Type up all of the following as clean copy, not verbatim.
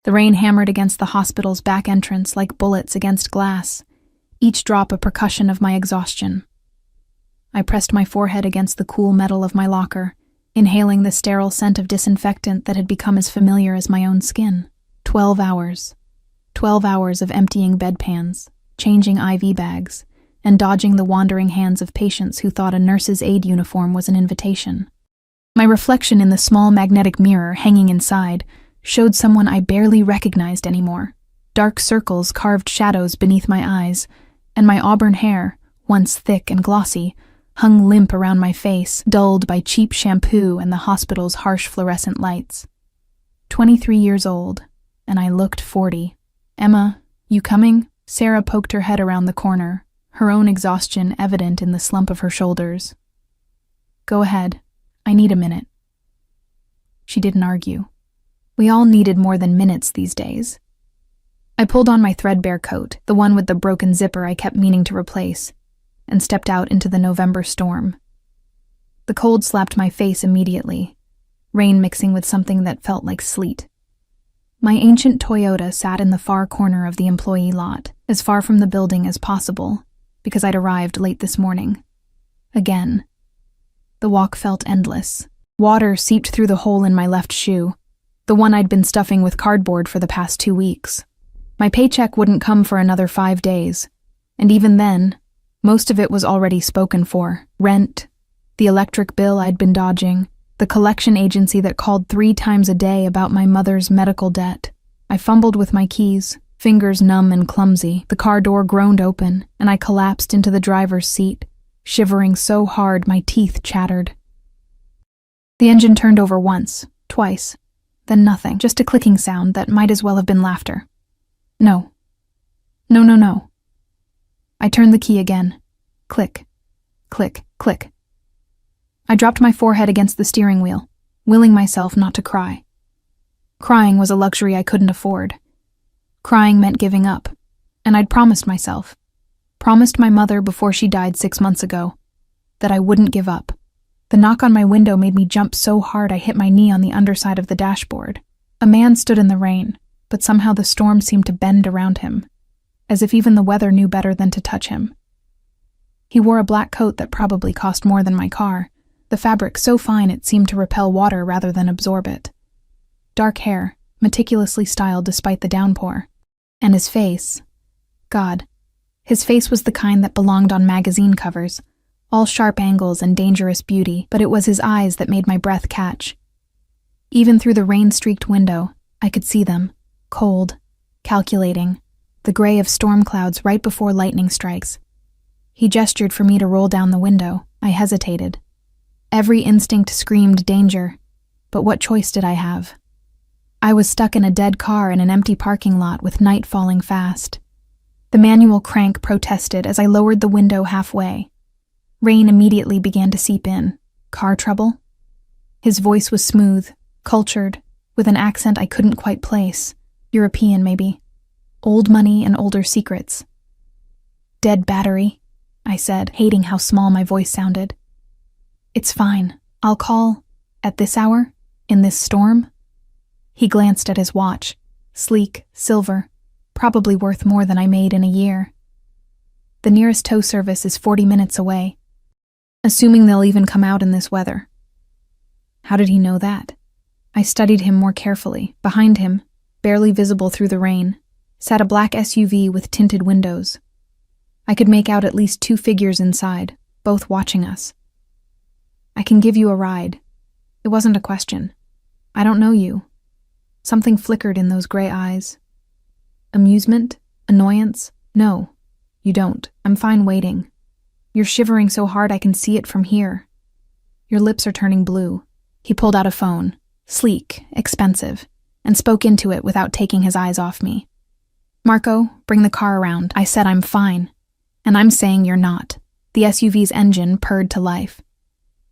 The rain hammered against the hospital's back entrance like bullets against glass, each drop a percussion of my exhaustion. I pressed my forehead against the cool metal of my locker, inhaling the sterile scent of disinfectant that had become as familiar as my own skin. 12 hours. 12 hours of emptying bedpans, changing IV bags, and dodging the wandering hands of patients who thought a nurse's aide uniform was an invitation. My reflection in the small magnetic mirror hanging inside showed someone I barely recognized anymore. Dark circles carved shadows beneath my eyes, and my auburn hair, once thick and glossy, hung limp around my face, dulled by cheap shampoo and the hospital's harsh fluorescent lights. 23 years old, and I looked 40. "Emma, you coming?" Sarah poked her head around the corner, her own exhaustion evident in the slump of her shoulders. "Go ahead. I need a minute." She didn't argue. We all needed more than minutes these days. I pulled on my threadbare coat, the one with the broken zipper I kept meaning to replace, and stepped out into the November storm. The cold slapped my face immediately, rain mixing with something that felt like sleet. My ancient Toyota sat in the far corner of the employee lot, as far from the building as possible, because I'd arrived late this morning. Again. The walk felt endless. Water seeped through the hole in my left shoe, the one I'd been stuffing with cardboard for the past 2 weeks. My paycheck wouldn't come for another 5 days, and even then, most of it was already spoken for. Rent, the electric bill I'd been dodging, the collection agency that called 3 times a day about my mother's medical debt. I fumbled with my keys, fingers numb and clumsy. The car door groaned open, and I collapsed into the driver's seat, shivering so hard my teeth chattered. The engine turned over once, twice, then nothing, just a clicking sound that might as well have been laughter. No. No, no, no. I turned the key again. Click, click, click. I dropped my forehead against the steering wheel, willing myself not to cry. Crying was a luxury I couldn't afford. Crying meant giving up, and I'd promised myself, promised my mother before she died 6 months ago, that I wouldn't give up. The knock on my window made me jump so hard I hit my knee on the underside of the dashboard. A man stood in the rain, but somehow the storm seemed to bend around him, as if even the weather knew better than to touch him. He wore a black coat that probably cost more than my car, the fabric so fine it seemed to repel water rather than absorb it. Dark hair, meticulously styled despite the downpour. And his face. God, his face was the kind that belonged on magazine covers, all sharp angles and dangerous beauty, but it was his eyes that made my breath catch. Even through the rain-streaked window, I could see them, cold, calculating, the gray of storm clouds right before lightning strikes. He gestured for me to roll down the window. I hesitated. Every instinct screamed danger, but what choice did I have? I was stuck in a dead car in an empty parking lot with night falling fast. The manual crank protested as I lowered the window halfway. Rain immediately began to seep in. Car trouble? His voice was smooth, cultured, with an accent I couldn't quite place. European, maybe. Old money and older secrets. "Dead battery," I said, hating how small my voice sounded. "It's fine. I'll call. At this hour? In this storm?" He glanced at his watch. Sleek, silver, probably worth more than I made in a year. "The nearest tow service is 40 minutes away. Assuming they'll even come out in this weather." How did he know that? I studied him more carefully. Behind him, barely visible through the rain, sat a black SUV with tinted windows. I could make out at least 2 figures inside, both watching us. "I can give you a ride." It wasn't a question. "I don't know you." Something flickered in those gray eyes. Amusement? Annoyance? "No, you don't. I'm fine waiting. You're shivering so hard I can see it from here. Your lips are turning blue." He pulled out a phone, sleek, expensive, and spoke into it without taking his eyes off me. "Marco, bring the car around." I said I'm fine, and I'm saying you're not. The SUV's engine purred to life.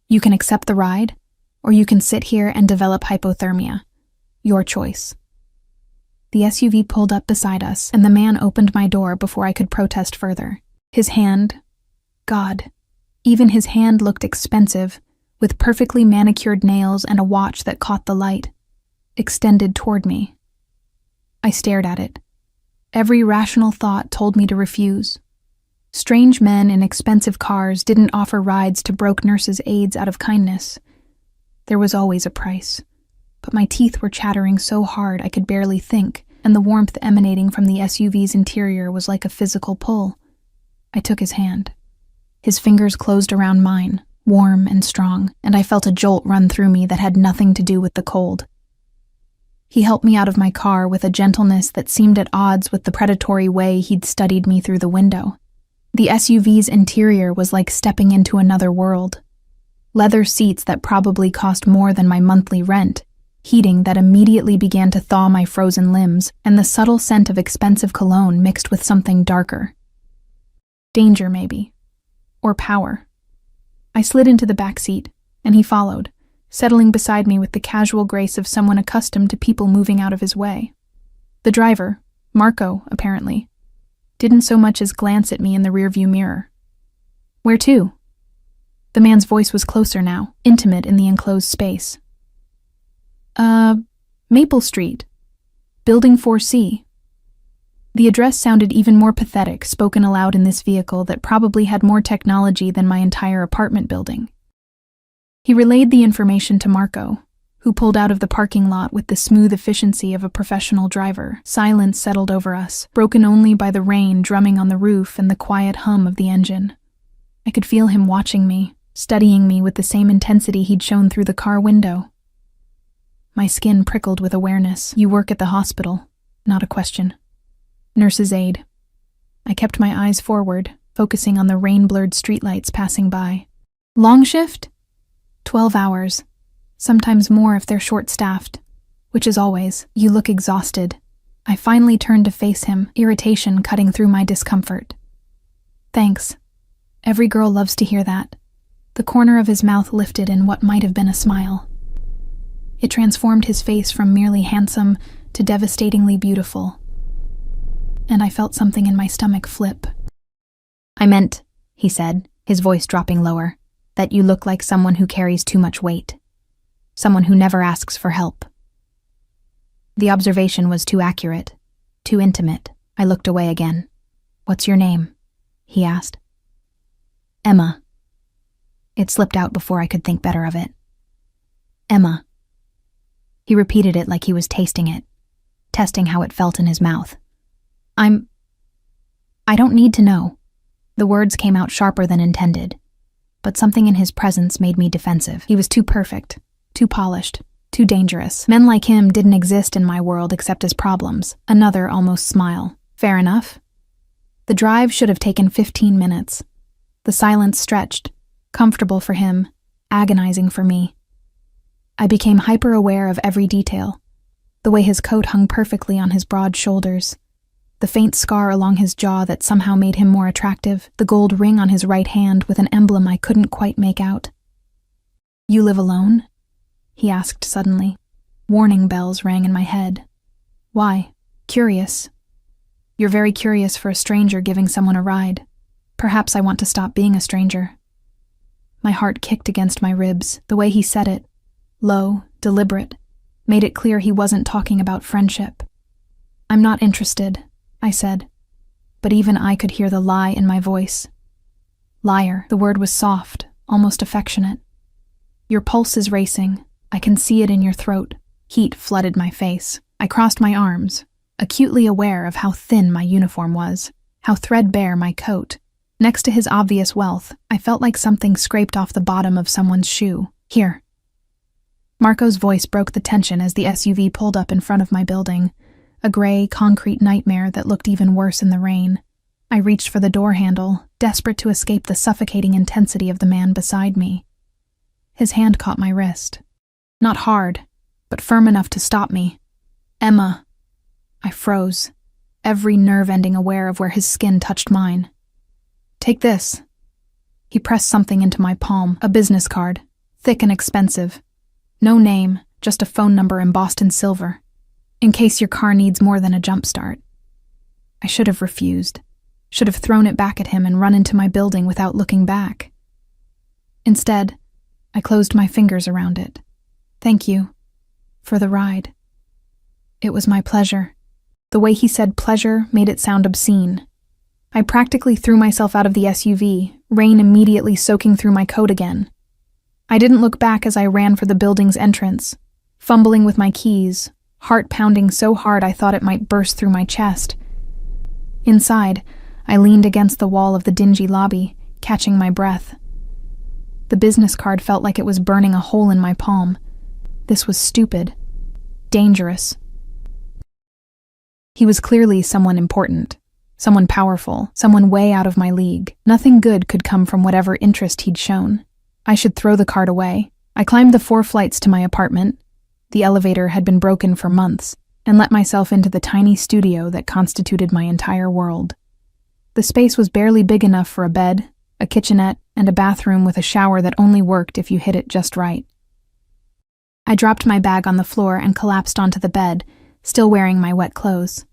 "You can accept the ride, or you can sit here and develop hypothermia. Your choice." The SUV pulled up beside us, and the man opened my door before I could protest further. His hand, God, even his hand looked expensive, with perfectly manicured nails and a watch that caught the light, extended toward me. I stared at it. Every rational thought told me to refuse. Strange men in expensive cars didn't offer rides to broke nurses' aides out of kindness. There was always a price. But my teeth were chattering so hard I could barely think, and the warmth emanating from the SUV's interior was like a physical pull. I took his hand. His fingers closed around mine, warm and strong, and I felt a jolt run through me that had nothing to do with the cold. He helped me out of my car with a gentleness that seemed at odds with the predatory way he'd studied me through the window. The SUV's interior was like stepping into another world. Leather seats that probably cost more than my monthly rent, heating that immediately began to thaw my frozen limbs, and the subtle scent of expensive cologne mixed with something darker. Danger, maybe. Or power. I slid into the back seat, and he followed, settling beside me with the casual grace of someone accustomed to people moving out of his way. The driver, Marco, apparently, didn't so much as glance at me in the rearview mirror. Where to? The man's voice was closer now, intimate in the enclosed space. Maple Street. Building 4C. The address sounded even more pathetic, spoken aloud in this vehicle that probably had more technology than my entire apartment building. He relayed the information to Marco, who pulled out of the parking lot with the smooth efficiency of a professional driver. Silence settled over us, broken only by the rain drumming on the roof and the quiet hum of the engine. I could feel him watching me, studying me with the same intensity he'd shown through the car window. My skin prickled with awareness. You work at the hospital. Not a question. Nurse's aide. I kept my eyes forward, focusing on the rain-blurred streetlights passing by. Long shift? 12 hours. Sometimes more if they're short-staffed. Which is always. You look exhausted. I finally turned to face him, irritation cutting through my discomfort. Thanks. Every girl loves to hear that. The corner of his mouth lifted in what might have been a smile. It transformed his face from merely handsome to devastatingly beautiful. And I felt something in my stomach flip. I meant, he said, his voice dropping lower, that you look like someone who carries too much weight. Someone who never asks for help. The observation was too accurate, too intimate. I looked away again. What's your name? He asked. Emma. It slipped out before I could think better of it. Emma. He repeated it like he was tasting it, testing how it felt in his mouth. I don't need to know. The words came out sharper than intended, but something in his presence made me defensive. He was too perfect, too polished, too dangerous. Men like him didn't exist in my world except as problems. Another almost smile. Fair enough. The drive should have taken 15 minutes. The silence stretched, comfortable for him, agonizing for me. I became hyper-aware of every detail. The way his coat hung perfectly on his broad shoulders, the faint scar along his jaw that somehow made him more attractive, the gold ring on his right hand with an emblem I couldn't quite make out. You live alone? He asked suddenly. Warning bells rang in my head. Why? Curious. You're very curious for a stranger giving someone a ride. Perhaps I want to stop being a stranger. My heart kicked against my ribs. The way he said it, low, deliberate, made it clear he wasn't talking about friendship. I'm not interested, I said, but even I could hear the lie in my voice. Liar. The word was soft, almost affectionate. Your pulse is racing. I can see it in your throat. Heat flooded my face. I crossed my arms, acutely aware of how thin my uniform was, how threadbare my coat. Next to his obvious wealth, I felt like something scraped off the bottom of someone's shoe. Here. Marco's voice broke the tension as the SUV pulled up in front of my building, a gray, concrete nightmare that looked even worse in the rain. I reached for the door handle, desperate to escape the suffocating intensity of the man beside me. His hand caught my wrist. Not hard, but firm enough to stop me. Emma. I froze, every nerve ending aware of where his skin touched mine. Take this. He pressed something into my palm, a business card, thick and expensive. No name, just a phone number embossed in silver, in case your car needs more than a jump start. I should have refused, should have thrown it back at him and run into my building without looking back. Instead, I closed my fingers around it. Thank you for the ride. It was my pleasure. The way he said pleasure made it sound obscene. I practically threw myself out of the SUV, rain immediately soaking through my coat again. I didn't look back as I ran for the building's entrance, fumbling with my keys, heart pounding so hard I thought it might burst through my chest. Inside, I leaned against the wall of the dingy lobby, catching my breath. The business card felt like it was burning a hole in my palm. This was stupid. Dangerous. He was clearly someone important, someone powerful, someone way out of my league. Nothing good could come from whatever interest he'd shown. I should throw the card away. I climbed the 4 flights to my apartment. The elevator had been broken for months, and let myself into the tiny studio that constituted my entire world. The space was barely big enough for a bed, a kitchenette, and a bathroom with a shower that only worked if you hit it just right. I dropped my bag on the floor and collapsed onto the bed, still wearing my wet clothes.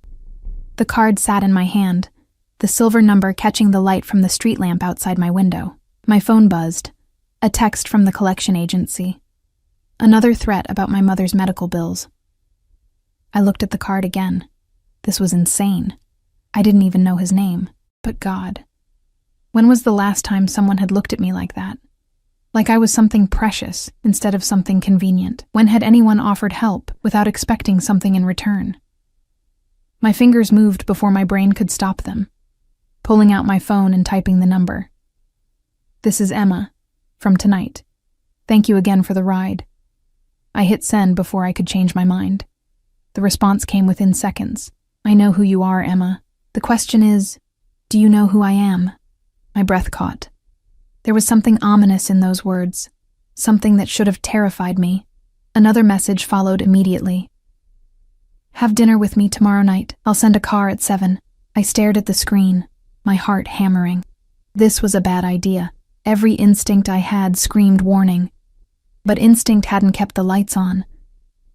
The card sat in my hand, the silver number catching the light from the street lamp outside my window. My phone buzzed. A text from the collection agency. Another threat about my mother's medical bills. I looked at the card again. This was insane. I didn't even know his name. But God. When was the last time someone had looked at me like that? Like I was something precious instead of something convenient. When had anyone offered help without expecting something in return? My fingers moved before my brain could stop them, pulling out my phone and typing the number. This is Emma. From tonight. Thank you again for the ride. I hit send before I could change my mind. The response came within seconds. I know who you are, Emma. The question is, do you know who I am? My breath caught. There was something ominous in those words, something that should have terrified me. Another message followed immediately. Have dinner with me tomorrow night. I'll send a car at 7. I stared at the screen, my heart hammering. This was a bad idea. Every instinct I had screamed warning. But instinct hadn't kept the lights on.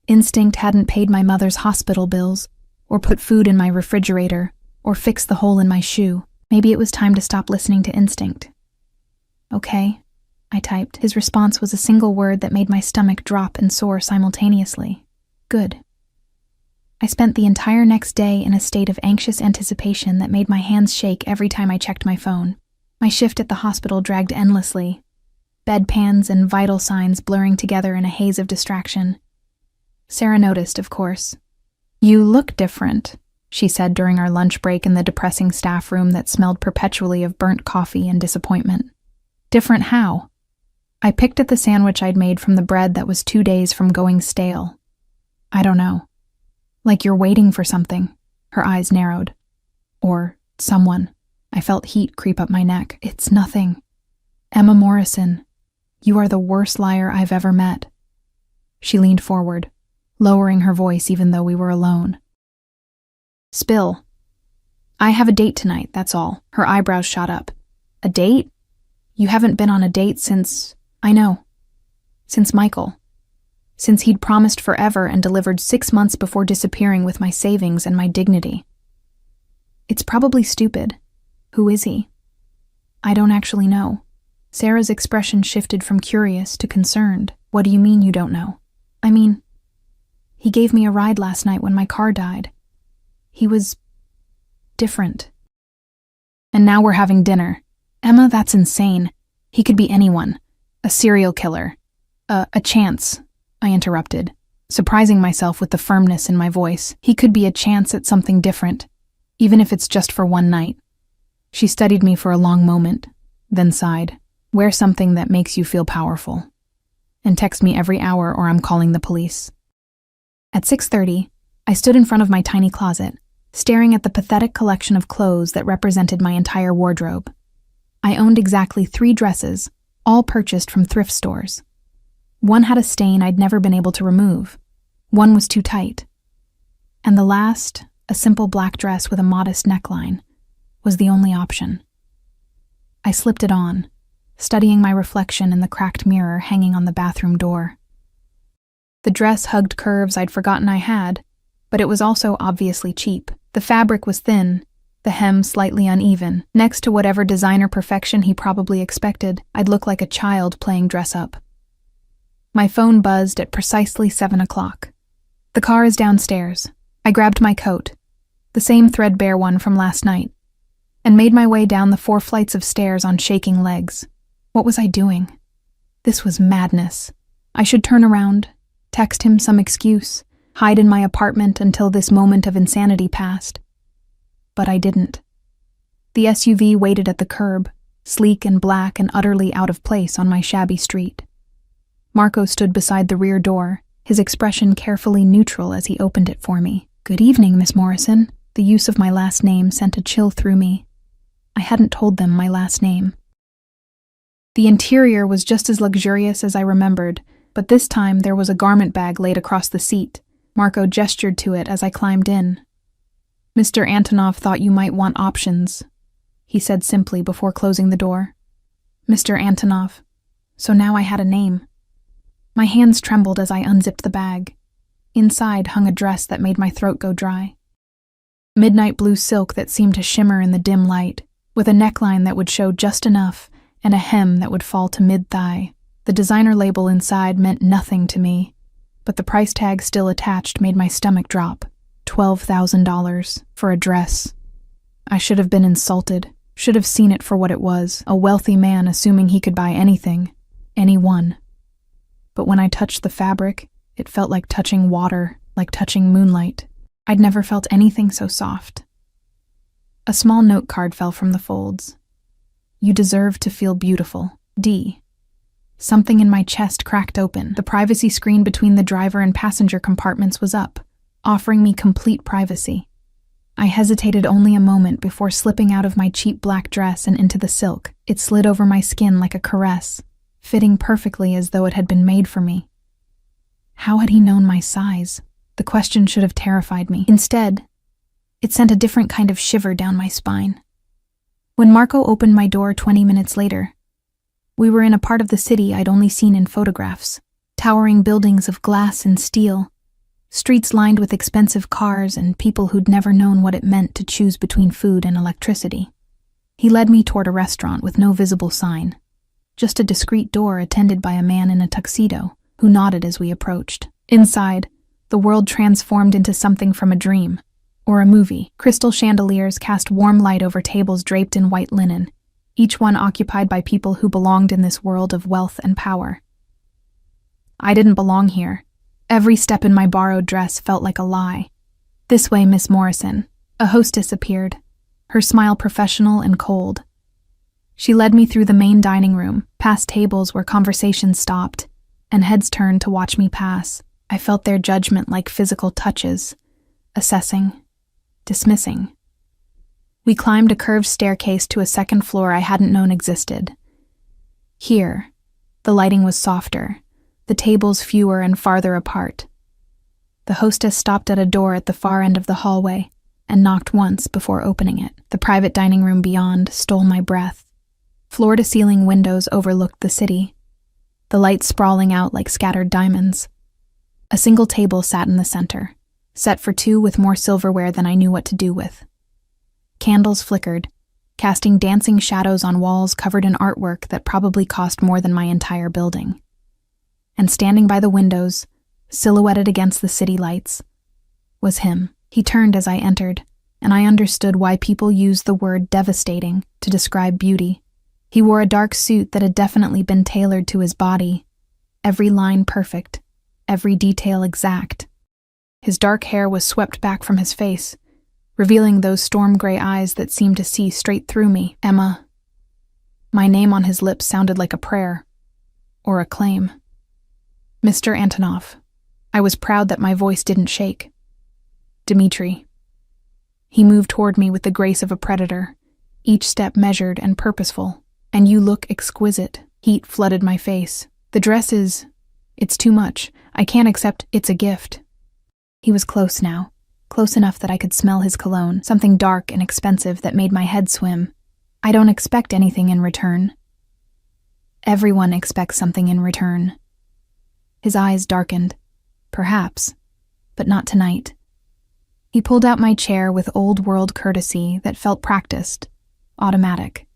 Instinct hadn't paid my mother's hospital bills, or put food in my refrigerator, or fixed the hole in my shoe. Maybe it was time to stop listening to instinct. Okay, I typed. His response was a single word that made my stomach drop and soar simultaneously. Good. I spent the entire next day in a state of anxious anticipation that made my hands shake every time I checked my phone. My shift at the hospital dragged endlessly, bedpans and vital signs blurring together in a haze of distraction. Sarah noticed, of course. You look different, she said during our lunch break in the depressing staff room that smelled perpetually of burnt coffee and disappointment. Different how? I picked at the sandwich I'd made from the bread that was 2 days from going stale. I don't know. Like you're waiting for something. Her eyes narrowed. Or someone. I felt heat creep up my neck. It's nothing. Emma Morrison, you are the worst liar I've ever met. She leaned forward, lowering her voice even though we were alone. Spill. I have a date tonight, that's all. Her eyebrows shot up. A date? You haven't been on a date since... I know. Since Michael. Since he'd promised forever and delivered 6 months before disappearing with my savings and my dignity. It's probably stupid. Who is he? I don't actually know. Sarah's expression shifted from curious to concerned. What do you mean you don't know? I mean, he gave me a ride last night when my car died. He was... different. And now we're having dinner. Emma, that's insane. He could be anyone. A serial killer. A chance, I interrupted, surprising myself with the firmness in my voice. He could be a chance at something different, even if it's just for one night. She studied me for a long moment, then sighed. Wear something that makes you feel powerful. And text me every hour or I'm calling the police. At 6:30, I stood in front of my tiny closet, staring at the pathetic collection of clothes that represented my entire wardrobe. I owned exactly 3 dresses, all purchased from thrift stores. One had a stain I'd never been able to remove. One was too tight. And the last, a simple black dress with a modest neckline, was the only option. I slipped it on, studying my reflection in the cracked mirror hanging on the bathroom door. The dress hugged curves I'd forgotten I had, but it was also obviously cheap. The fabric was thin, the hem slightly uneven. Next to whatever designer perfection he probably expected, I'd look like a child playing dress-up. My phone buzzed at precisely 7 o'clock. The car is downstairs. I grabbed my coat. the same threadbare one from last night, and made my way down the 4 flights of stairs on shaking legs. What was I doing? This was madness. I should turn around, text him some excuse, hide in my apartment until this moment of insanity passed. But I didn't. The SUV waited at the curb, sleek and black and utterly out of place on my shabby street. Marco stood beside the rear door, his expression carefully neutral as he opened it for me. "Good evening, Miss Morrison." The use of my last name sent a chill through me. I hadn't told them my last name. The interior was just as luxurious as I remembered, but this time there was a garment bag laid across the seat. Marco gestured to it as I climbed in. "Mr. Antonov thought you might want options," he said simply before closing the door. Mr. Antonov. So now I had a name. My hands trembled as I unzipped the bag. Inside hung a dress that made my throat go dry. Midnight blue silk that seemed to shimmer in the dim light, with a neckline that would show just enough and a hem that would fall to mid-thigh. The designer label inside meant nothing to me, but the price tag still attached made my stomach drop. $12,000 for a dress. I should have been insulted, should have seen it for what it was, a wealthy man assuming he could buy anything, anyone. But when I touched the fabric, it felt like touching water, like touching moonlight. I'd never felt anything so soft. A small note card fell from the folds. "You deserve to feel beautiful. D." Something in my chest cracked open. The privacy screen between the driver and passenger compartments was up, offering me complete privacy. I hesitated only a moment before slipping out of my cheap black dress and into the silk. It slid over my skin like a caress, fitting perfectly as though it had been made for me. How had he known my size? The question should have terrified me. Instead, it sent a different kind of shiver down my spine. When Marco opened my door 20 minutes later, we were in a part of the city I'd only seen in photographs. Towering buildings of glass and steel, streets lined with expensive cars and people who'd never known what it meant to choose between food and electricity. He led me toward a restaurant with no visible sign, just a discreet door attended by a man in a tuxedo who nodded as we approached. Inside, the world transformed into something from a dream, or a movie. Crystal chandeliers cast warm light over tables draped in white linen, each one occupied by people who belonged in this world of wealth and power. I didn't belong here. Every step in my borrowed dress felt like a lie. "This way, Miss Morrison." A hostess appeared, her smile professional and cold. She led me through the main dining room, past tables where conversation stopped, and heads turned to watch me pass. I felt their judgment like physical touches, assessing, dismissing. We climbed a curved staircase to a second floor I hadn't known existed. Here, the lighting was softer, the tables fewer and farther apart. The hostess stopped at a door at the far end of the hallway and knocked once before opening it. The private dining room beyond stole my breath. Floor-to-ceiling windows overlooked the city, the lights sprawling out like scattered diamonds. A single table sat in the center, set for 2 with more silverware than I knew what to do with. Candles flickered, casting dancing shadows on walls covered in artwork that probably cost more than my entire building. And standing by the windows, silhouetted against the city lights, was him. He turned as I entered, and I understood why people use the word devastating to describe beauty. He wore a dark suit that had definitely been tailored to his body, every line perfect, every detail exact. His dark hair was swept back from his face, revealing those storm-gray eyes that seemed to see straight through me. Emma. My name on his lips sounded like a prayer, or a claim. Mr. Antonov. I was proud that my voice didn't shake. Dmitri. He moved toward me with the grace of a predator, each step measured and purposeful. "And you look exquisite." Heat flooded my face. "The dress is... it's too much. I can't accept it's a gift." He was close now, close enough that I could smell his cologne, something dark and expensive that made my head swim. "I don't expect anything in return." Everyone expects something in return. His eyes darkened. Perhaps, but not tonight. He pulled out my chair with old-world courtesy that felt practiced, automatic.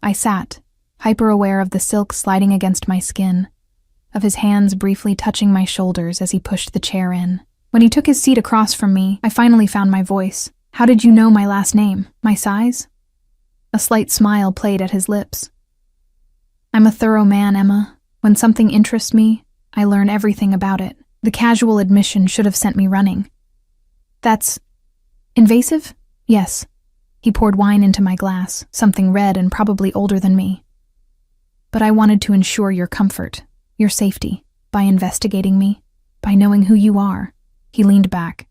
I sat, hyper-aware of the silk sliding against my skin, of his hands briefly touching my shoulders as he pushed the chair in. When he took his seat across from me, I finally found my voice. How did you know my last name? My size? A slight smile played at his lips. I'm a thorough man, Emma. When something interests me, I learn everything about it. The casual admission should have sent me running. That's invasive? Yes. He poured wine into my glass, something red and probably older than me. But I wanted to ensure your comfort, your safety, by investigating me, by knowing who you are. He leaned back,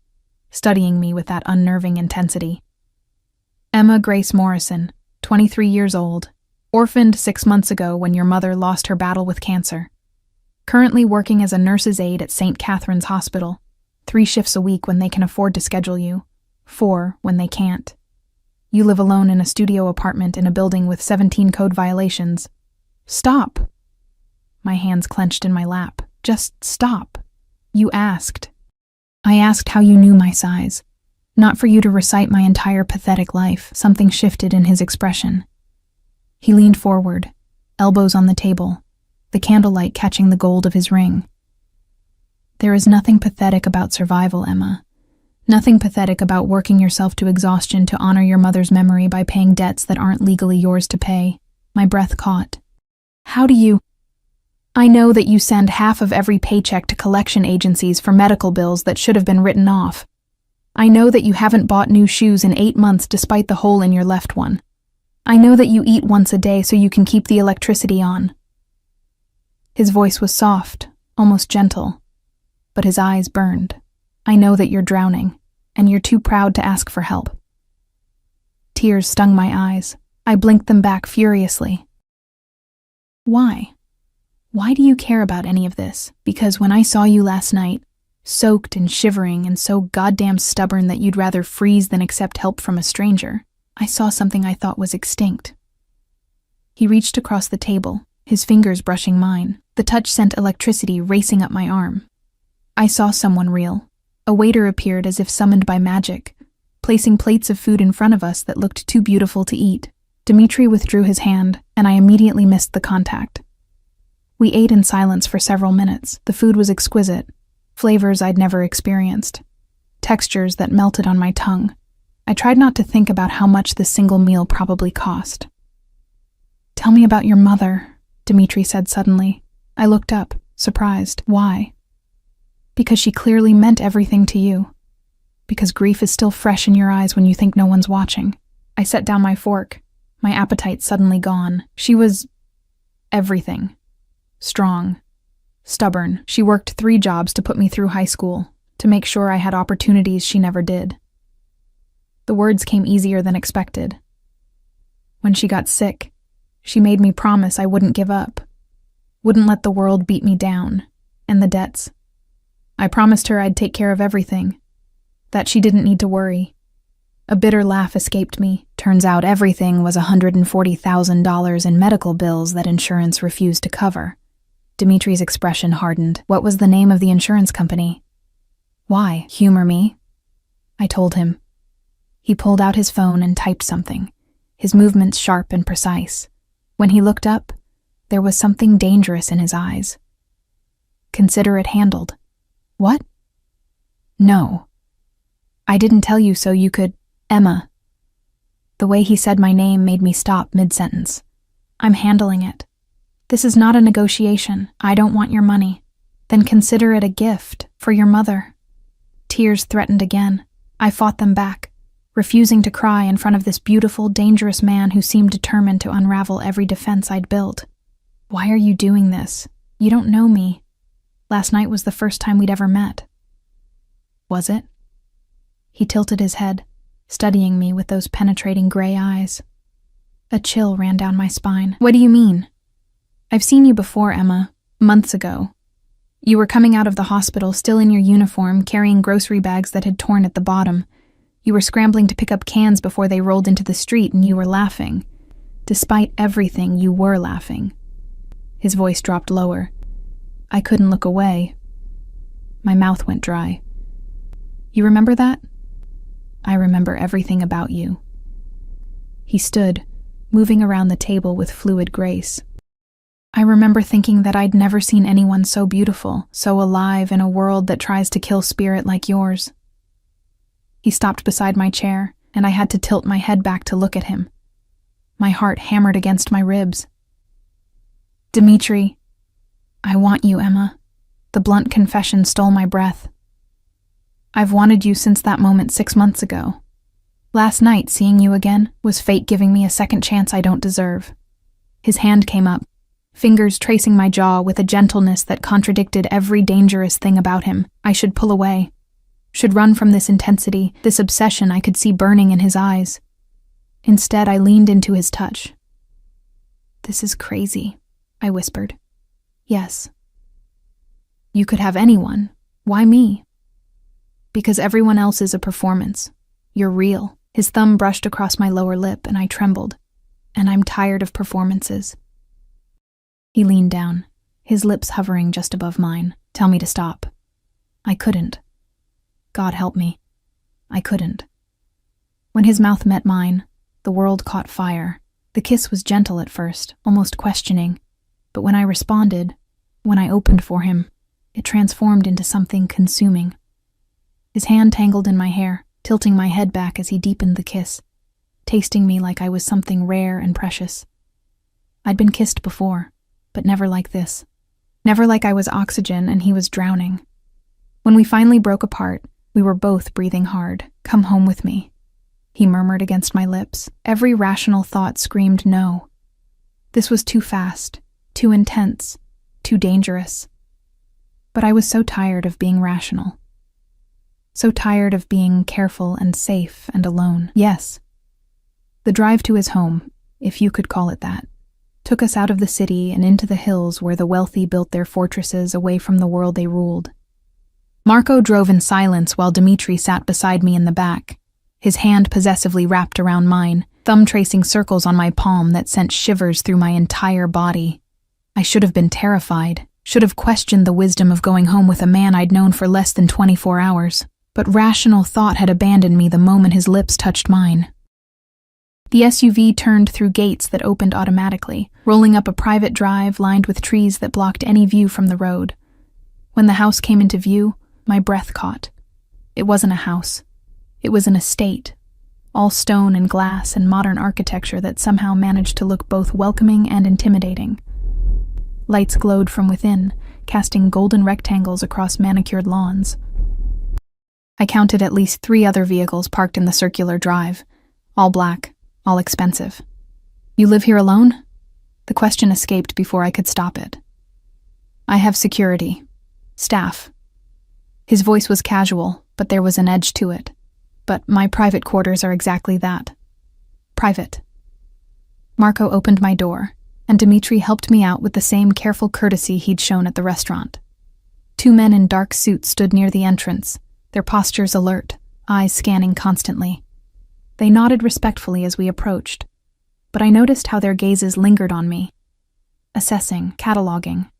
studying me with that unnerving intensity. Emma Grace Morrison, 23 years old, orphaned 6 months ago when your mother lost her battle with cancer. Currently working as a nurse's aide at St. Catherine's Hospital, 3 shifts a week when they can afford to schedule you, 4 when they can't. You live alone in a studio apartment in a building with 17 code violations. Stop! My hands clenched in my lap. Just stop. You asked. I asked how you knew my size. Not for you to recite my entire pathetic life. Something shifted in his expression. He leaned forward, elbows on the table, the candlelight catching the gold of his ring. There is nothing pathetic about survival, Emma. Nothing pathetic about working yourself to exhaustion to honor your mother's memory by paying debts that aren't legally yours to pay. My breath caught. How do you... I know that you send half of every paycheck to collection agencies for medical bills that should have been written off. I know that you haven't bought new shoes in 8 months despite the hole in your left one. I know that you eat once a day so you can keep the electricity on. His voice was soft, almost gentle, but his eyes burned. I know that you're drowning, and you're too proud to ask for help. Tears stung my eyes. I blinked them back furiously. Why? Why do you care about any of this? Because when I saw you last night, soaked and shivering and so goddamn stubborn that you'd rather freeze than accept help from a stranger, I saw something I thought was extinct. He reached across the table, his fingers brushing mine. The touch sent electricity racing up my arm. I saw someone real. A waiter appeared as if summoned by magic, placing plates of food in front of us that looked too beautiful to eat. Dimitri withdrew his hand, and I immediately missed the contact. We ate in silence for several minutes. The food was exquisite, flavors I'd never experienced, textures that melted on my tongue. I tried not to think about how much this single meal probably cost. Tell me about your mother, Dimitri said suddenly. I looked up, surprised. Why? Because she clearly meant everything to you. Because grief is still fresh in your eyes when you think no one's watching. I set down my fork, my appetite suddenly gone. She was everything. Strong, stubborn. She worked 3 jobs to put me through high school, to make sure I had opportunities she never did. The words came easier than expected. When she got sick, she made me promise I wouldn't give up, wouldn't let the world beat me down, and the debts. I promised her I'd take care of everything, that she didn't need to worry. A bitter laugh escaped me. Turns out everything was $140,000 in medical bills that insurance refused to cover. Dimitri's expression hardened. What was the name of the insurance company? Why? Humor me? I told him. He pulled out his phone and typed something, his movements sharp and precise. When he looked up, there was something dangerous in his eyes. Consider it handled. What? No. I didn't tell you so you could... Emma. The way he said my name made me stop mid-sentence. I'm handling it. This is not a negotiation. I don't want your money. Then consider it a gift for your mother. Tears threatened again. I fought them back, refusing to cry in front of this beautiful, dangerous man who seemed determined to unravel every defense I'd built. Why are you doing this? You don't know me. Last night was the first time we'd ever met. Was it? He tilted his head, studying me with those penetrating gray eyes. A chill ran down my spine. What do you mean? I've seen you before, Emma, months ago. You were coming out of the hospital, still in your uniform, carrying grocery bags that had torn at the bottom. You were scrambling to pick up cans before they rolled into the street, and you were laughing. Despite everything, you were laughing. His voice dropped lower. I couldn't look away. My mouth went dry. You remember that? I remember everything about you. He stood, moving around the table with fluid grace. I remember thinking that I'd never seen anyone so beautiful, so alive in a world that tries to kill spirit like yours. He stopped beside my chair, and I had to tilt my head back to look at him. My heart hammered against my ribs. "Dimitri, I want you, Emma." The blunt confession stole my breath. "I've wanted you since that moment 6 months ago. Last night, seeing you again, was fate giving me a second chance I don't deserve." His hand came up, fingers tracing my jaw with a gentleness that contradicted every dangerous thing about him. I should pull away, should run from this intensity, this obsession I could see burning in his eyes. Instead, I leaned into his touch. "This is crazy," I whispered. "Yes. You could have anyone. Why me?" "Because everyone else is a performance. You're real." His thumb brushed across my lower lip and I trembled. "And I'm tired of performances." He leaned down, his lips hovering just above mine. "Tell me to stop." I couldn't. God help me. I couldn't. When his mouth met mine, the world caught fire. The kiss was gentle at first, almost questioning, but when I responded, when I opened for him, it transformed into something consuming. His hand tangled in my hair, tilting my head back as he deepened the kiss, tasting me like I was something rare and precious. I'd been kissed before, but never like this. Never like I was oxygen and he was drowning. When we finally broke apart, we were both breathing hard. "Come home with me," he murmured against my lips. Every rational thought screamed no. This was too fast, too intense, too dangerous. But I was so tired of being rational. So tired of being careful and safe and alone. Yes. The drive to his home, if you could call it that, took us out of the city and into the hills where the wealthy built their fortresses away from the world they ruled. Marco drove in silence while Dimitri sat beside me in the back, his hand possessively wrapped around mine, thumb tracing circles on my palm that sent shivers through my entire body. I should have been terrified, should have questioned the wisdom of going home with a man I'd known for less than 24 hours, but rational thought had abandoned me the moment his lips touched mine. The SUV turned through gates that opened automatically, rolling up a private drive lined with trees that blocked any view from the road. When the house came into view, my breath caught. It wasn't a house. It was an estate, all stone and glass and modern architecture that somehow managed to look both welcoming and intimidating. Lights glowed from within, casting golden rectangles across manicured lawns. I counted at least 3 other vehicles parked in the circular drive, all black, all expensive. "You live here alone?" The question escaped before I could stop it. "I have security. Staff." His voice was casual, but there was an edge to it. "But my private quarters are exactly that. Private." Marco opened my door, and Dimitri helped me out with the same careful courtesy he'd shown at the restaurant. 2 men in dark suits stood near the entrance, their postures alert, eyes scanning constantly. They nodded respectfully as we approached, but I noticed how their gazes lingered on me, assessing, cataloging.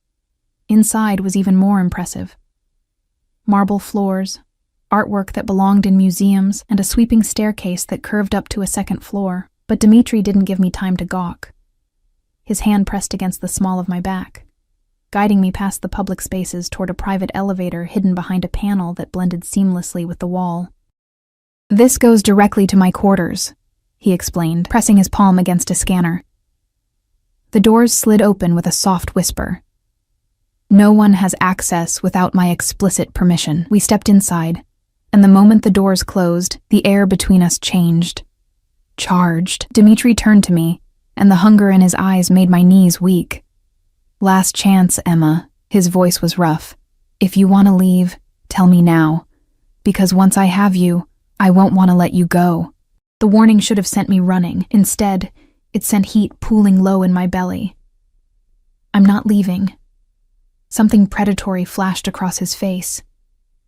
Inside was even more impressive. Marble floors, artwork that belonged in museums, and a sweeping staircase that curved up to a second floor, but Dimitri didn't give me time to gawk. His hand pressed against the small of my back, guiding me past the public spaces toward a private elevator hidden behind a panel that blended seamlessly with the wall. "This goes directly to my quarters," he explained, pressing his palm against a scanner. The doors slid open with a soft whisper. "No one has access without my explicit permission." We stepped inside, and the moment the doors closed, the air between us changed. Charged. Dimitri turned to me, and the hunger in his eyes made my knees weak. "Last chance, Emma." His voice was rough. "If you want to leave, tell me now. Because once I have you, I won't want to let you go." The warning should have sent me running. Instead, it sent heat pooling low in my belly. "I'm not leaving." Something predatory flashed across his face.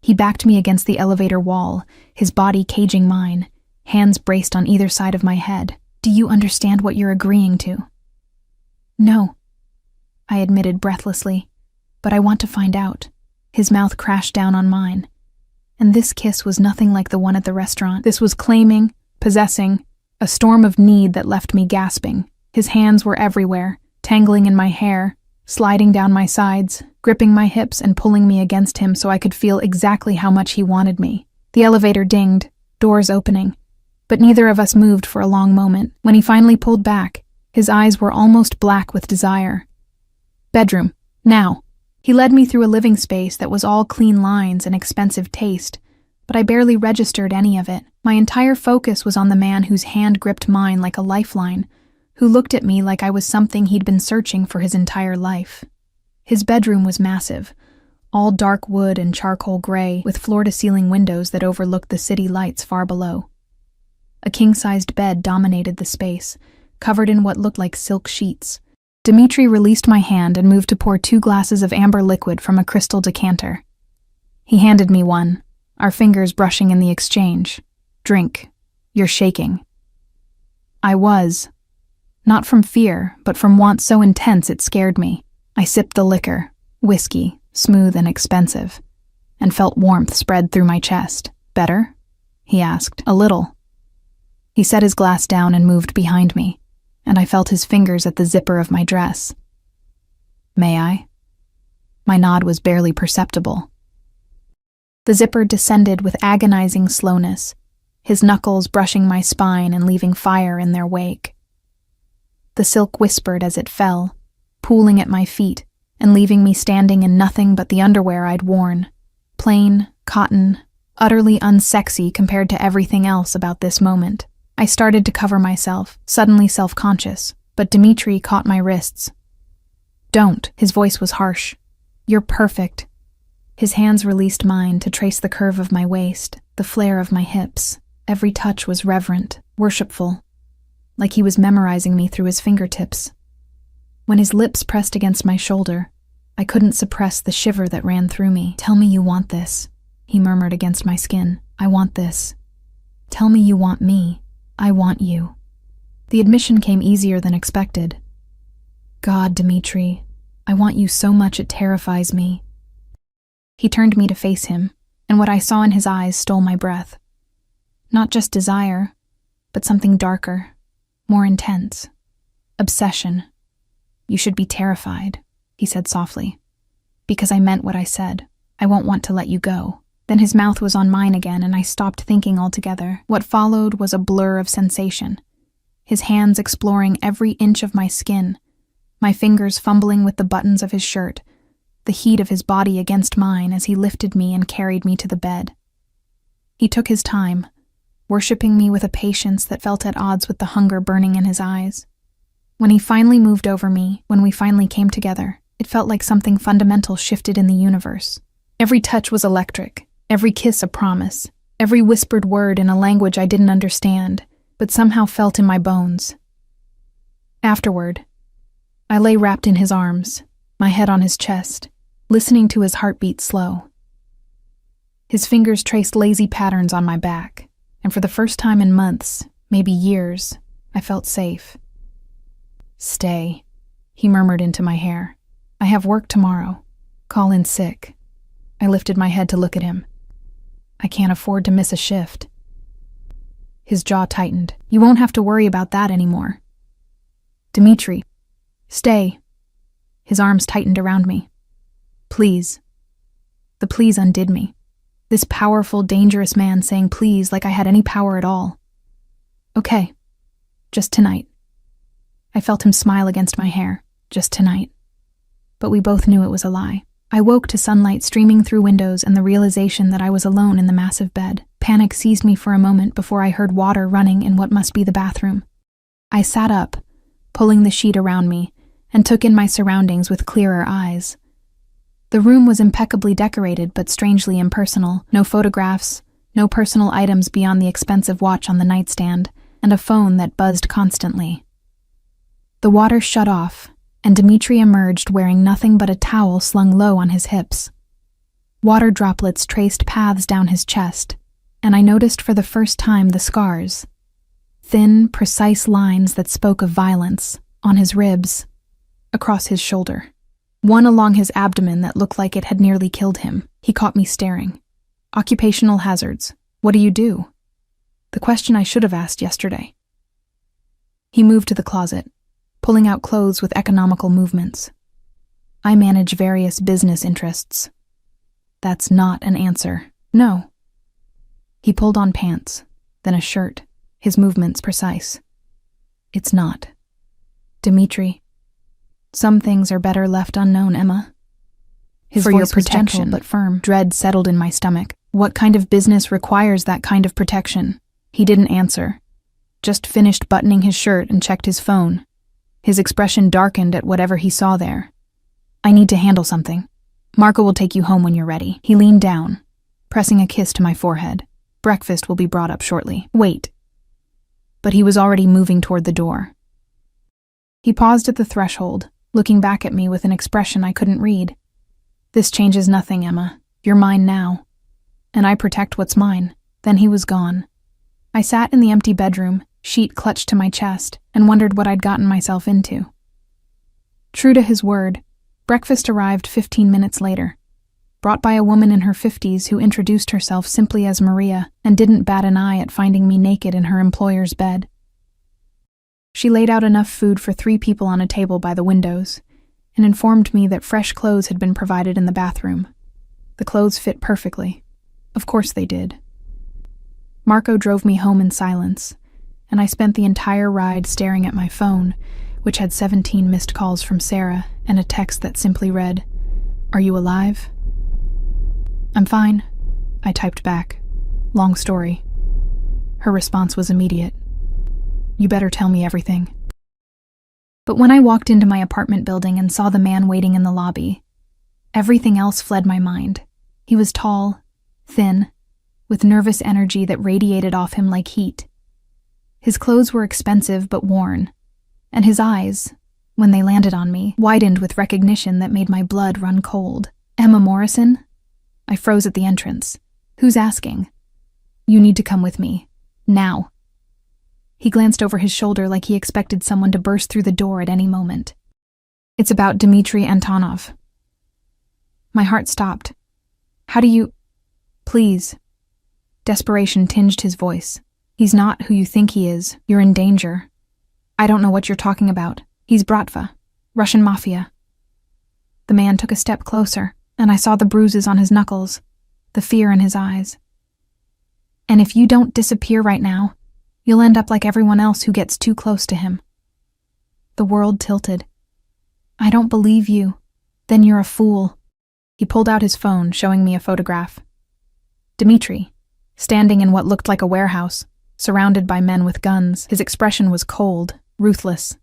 He backed me against the elevator wall, his body caging mine, hands braced on either side of my head. "Do you understand what you're agreeing to?" "No," I admitted breathlessly, "but I want to find out." His mouth crashed down on mine. And this kiss was nothing like the one at the restaurant. This was claiming, possessing, a storm of need that left me gasping. His hands were everywhere, tangling in my hair, sliding down my sides, gripping my hips and pulling me against him so I could feel exactly how much he wanted me. The elevator dinged, doors opening, but neither of us moved for a long moment. When he finally pulled back, his eyes were almost black with desire. Bedroom. Now. He led me through a living space that was all clean lines and expensive taste, but I barely registered any of it. My entire focus was on the man whose hand gripped mine like a lifeline, who looked at me like I was something he'd been searching for his entire life. His bedroom was massive, all dark wood and charcoal gray, with floor-to-ceiling windows that overlooked the city lights far below. A king-sized bed dominated the space, covered in what looked like silk sheets. Dmitri released my hand and moved to pour 2 glasses of amber liquid from a crystal decanter. He handed me one, our fingers brushing in the exchange. Drink. You're shaking. I was. Not from fear, but from want so intense it scared me. I sipped the liquor, whiskey, smooth and expensive, and felt warmth spread through my chest. Better? He asked. A little. He set his glass down and moved behind me, and I felt his fingers at the zipper of my dress. May I? My nod was barely perceptible. The zipper descended with agonizing slowness, his knuckles brushing my spine and leaving fire in their wake. The silk whispered as it fell, pooling at my feet and leaving me standing in nothing but the underwear I'd worn. Plain, cotton, utterly unsexy compared to everything else about this moment. I started to cover myself, suddenly self-conscious, but Dmitri caught my wrists. Don't, his voice was harsh. You're perfect. His hands released mine to trace the curve of my waist, the flare of my hips. Every touch was reverent, worshipful, like he was memorizing me through his fingertips. When his lips pressed against my shoulder, I couldn't suppress the shiver that ran through me. Tell me you want this, he murmured against my skin. I want this. Tell me you want me. I want you. The admission came easier than expected. God, Dmitri, I want you so much it terrifies me. He turned me to face him, and what I saw in his eyes stole my breath. Not just desire, but something darker, more intense. Obsession. You should be terrified, he said softly. Because I meant what I said. I won't want to let you go. Then his mouth was on mine again, and I stopped thinking altogether. What followed was a blur of sensation. His hands exploring every inch of my skin, my fingers fumbling with the buttons of his shirt, the heat of his body against mine as he lifted me and carried me to the bed. He took his time, worshipping me with a patience that felt at odds with the hunger burning in his eyes. When he finally moved over me, when we finally came together, it felt like something fundamental shifted in the universe. Every touch was electric. Every kiss a promise, every whispered word in a language I didn't understand, but somehow felt in my bones. Afterward, I lay wrapped in his arms, my head on his chest, listening to his heartbeat slow. His fingers traced lazy patterns on my back, and for the first time in months, maybe years, I felt safe. Stay, he murmured into my hair. I have work tomorrow. Call in sick. I lifted my head to look at him. I can't afford to miss a shift. His jaw tightened. You won't have to worry about that anymore. Dmitri, stay. His arms tightened around me. Please. The please undid me. This powerful, dangerous man saying please like I had any power at all. Okay. Just tonight. I felt him smile against my hair. Just tonight. But we both knew it was a lie. I woke to sunlight streaming through windows and the realization that I was alone in the massive bed. Panic seized me for a moment before I heard water running in what must be the bathroom. I sat up, pulling the sheet around me, and took in my surroundings with clearer eyes. The room was impeccably decorated but strangely impersonal. No photographs, no personal items beyond the expensive watch on the nightstand, and a phone that buzzed constantly. The water shut off, and Dmitri emerged wearing nothing but a towel slung low on his hips. Water droplets traced paths down his chest, and I noticed for the first time the scars. Thin, precise lines that spoke of violence, on his ribs, across his shoulder. One along his abdomen that looked like it had nearly killed him. He caught me staring. Occupational hazards. What do you do? The question I should have asked yesterday. He moved to the closet, pulling out clothes with economical movements. I manage various business interests. That's not an answer. No. He pulled on pants, then a shirt, his movements precise. It's not. Dimitri. Some things are better left unknown, Emma. His For voice your was gentle protection. but firm. Dread settled in my stomach. What kind of business requires that kind of protection? He didn't answer. Just finished buttoning his shirt and checked his phone. His expression darkened at whatever he saw there. I need to handle something. Marco will take you home when you're ready. He leaned down, pressing a kiss to my forehead. Breakfast will be brought up shortly. Wait. But he was already moving toward the door. He paused at the threshold, looking back at me with an expression I couldn't read. This changes nothing, Emma. You're mine now. And I protect what's mine. Then he was gone. I sat in the empty bedroom, sheet clutched to my chest, and wondered what I'd gotten myself into. True to his word, breakfast arrived 15 minutes later, brought by a woman in her 50s who introduced herself simply as Maria and didn't bat an eye at finding me naked in her employer's bed. She laid out enough food for 3 people on a table by the windows and informed me that fresh clothes had been provided in the bathroom. The clothes fit perfectly. Of course they did. Marco drove me home in silence, and I spent the entire ride staring at my phone, which had 17 missed calls from Sarah and a text that simply read, "Are you alive?" "I'm fine," I typed back. "Long story." Her response was immediate. "You better tell me everything." But when I walked into my apartment building and saw the man waiting in the lobby, everything else fled my mind. He was tall, thin, with nervous energy that radiated off him like heat. His clothes were expensive but worn, and his eyes, when they landed on me, widened with recognition that made my blood run cold. "Emma Morrison?" I froze at the entrance. "Who's asking?" "You need to come with me. Now." He glanced over his shoulder like he expected someone to burst through the door at any moment. "It's about Dmitri Antonov." My heart stopped. "How do you—" "Please." Desperation tinged his voice. "He's not who you think he is. You're in danger. I don't know what you're talking about. He's Bratva, Russian mafia." The man took a step closer, and I saw the bruises on his knuckles, the fear in his eyes. "And if you don't disappear right now, you'll end up like everyone else who gets too close to him." The world tilted. "I don't believe you. Then you're a fool." He pulled out his phone, showing me a photograph. Dmitri, standing in what looked like a warehouse, surrounded by men with guns. His expression was cold, ruthless.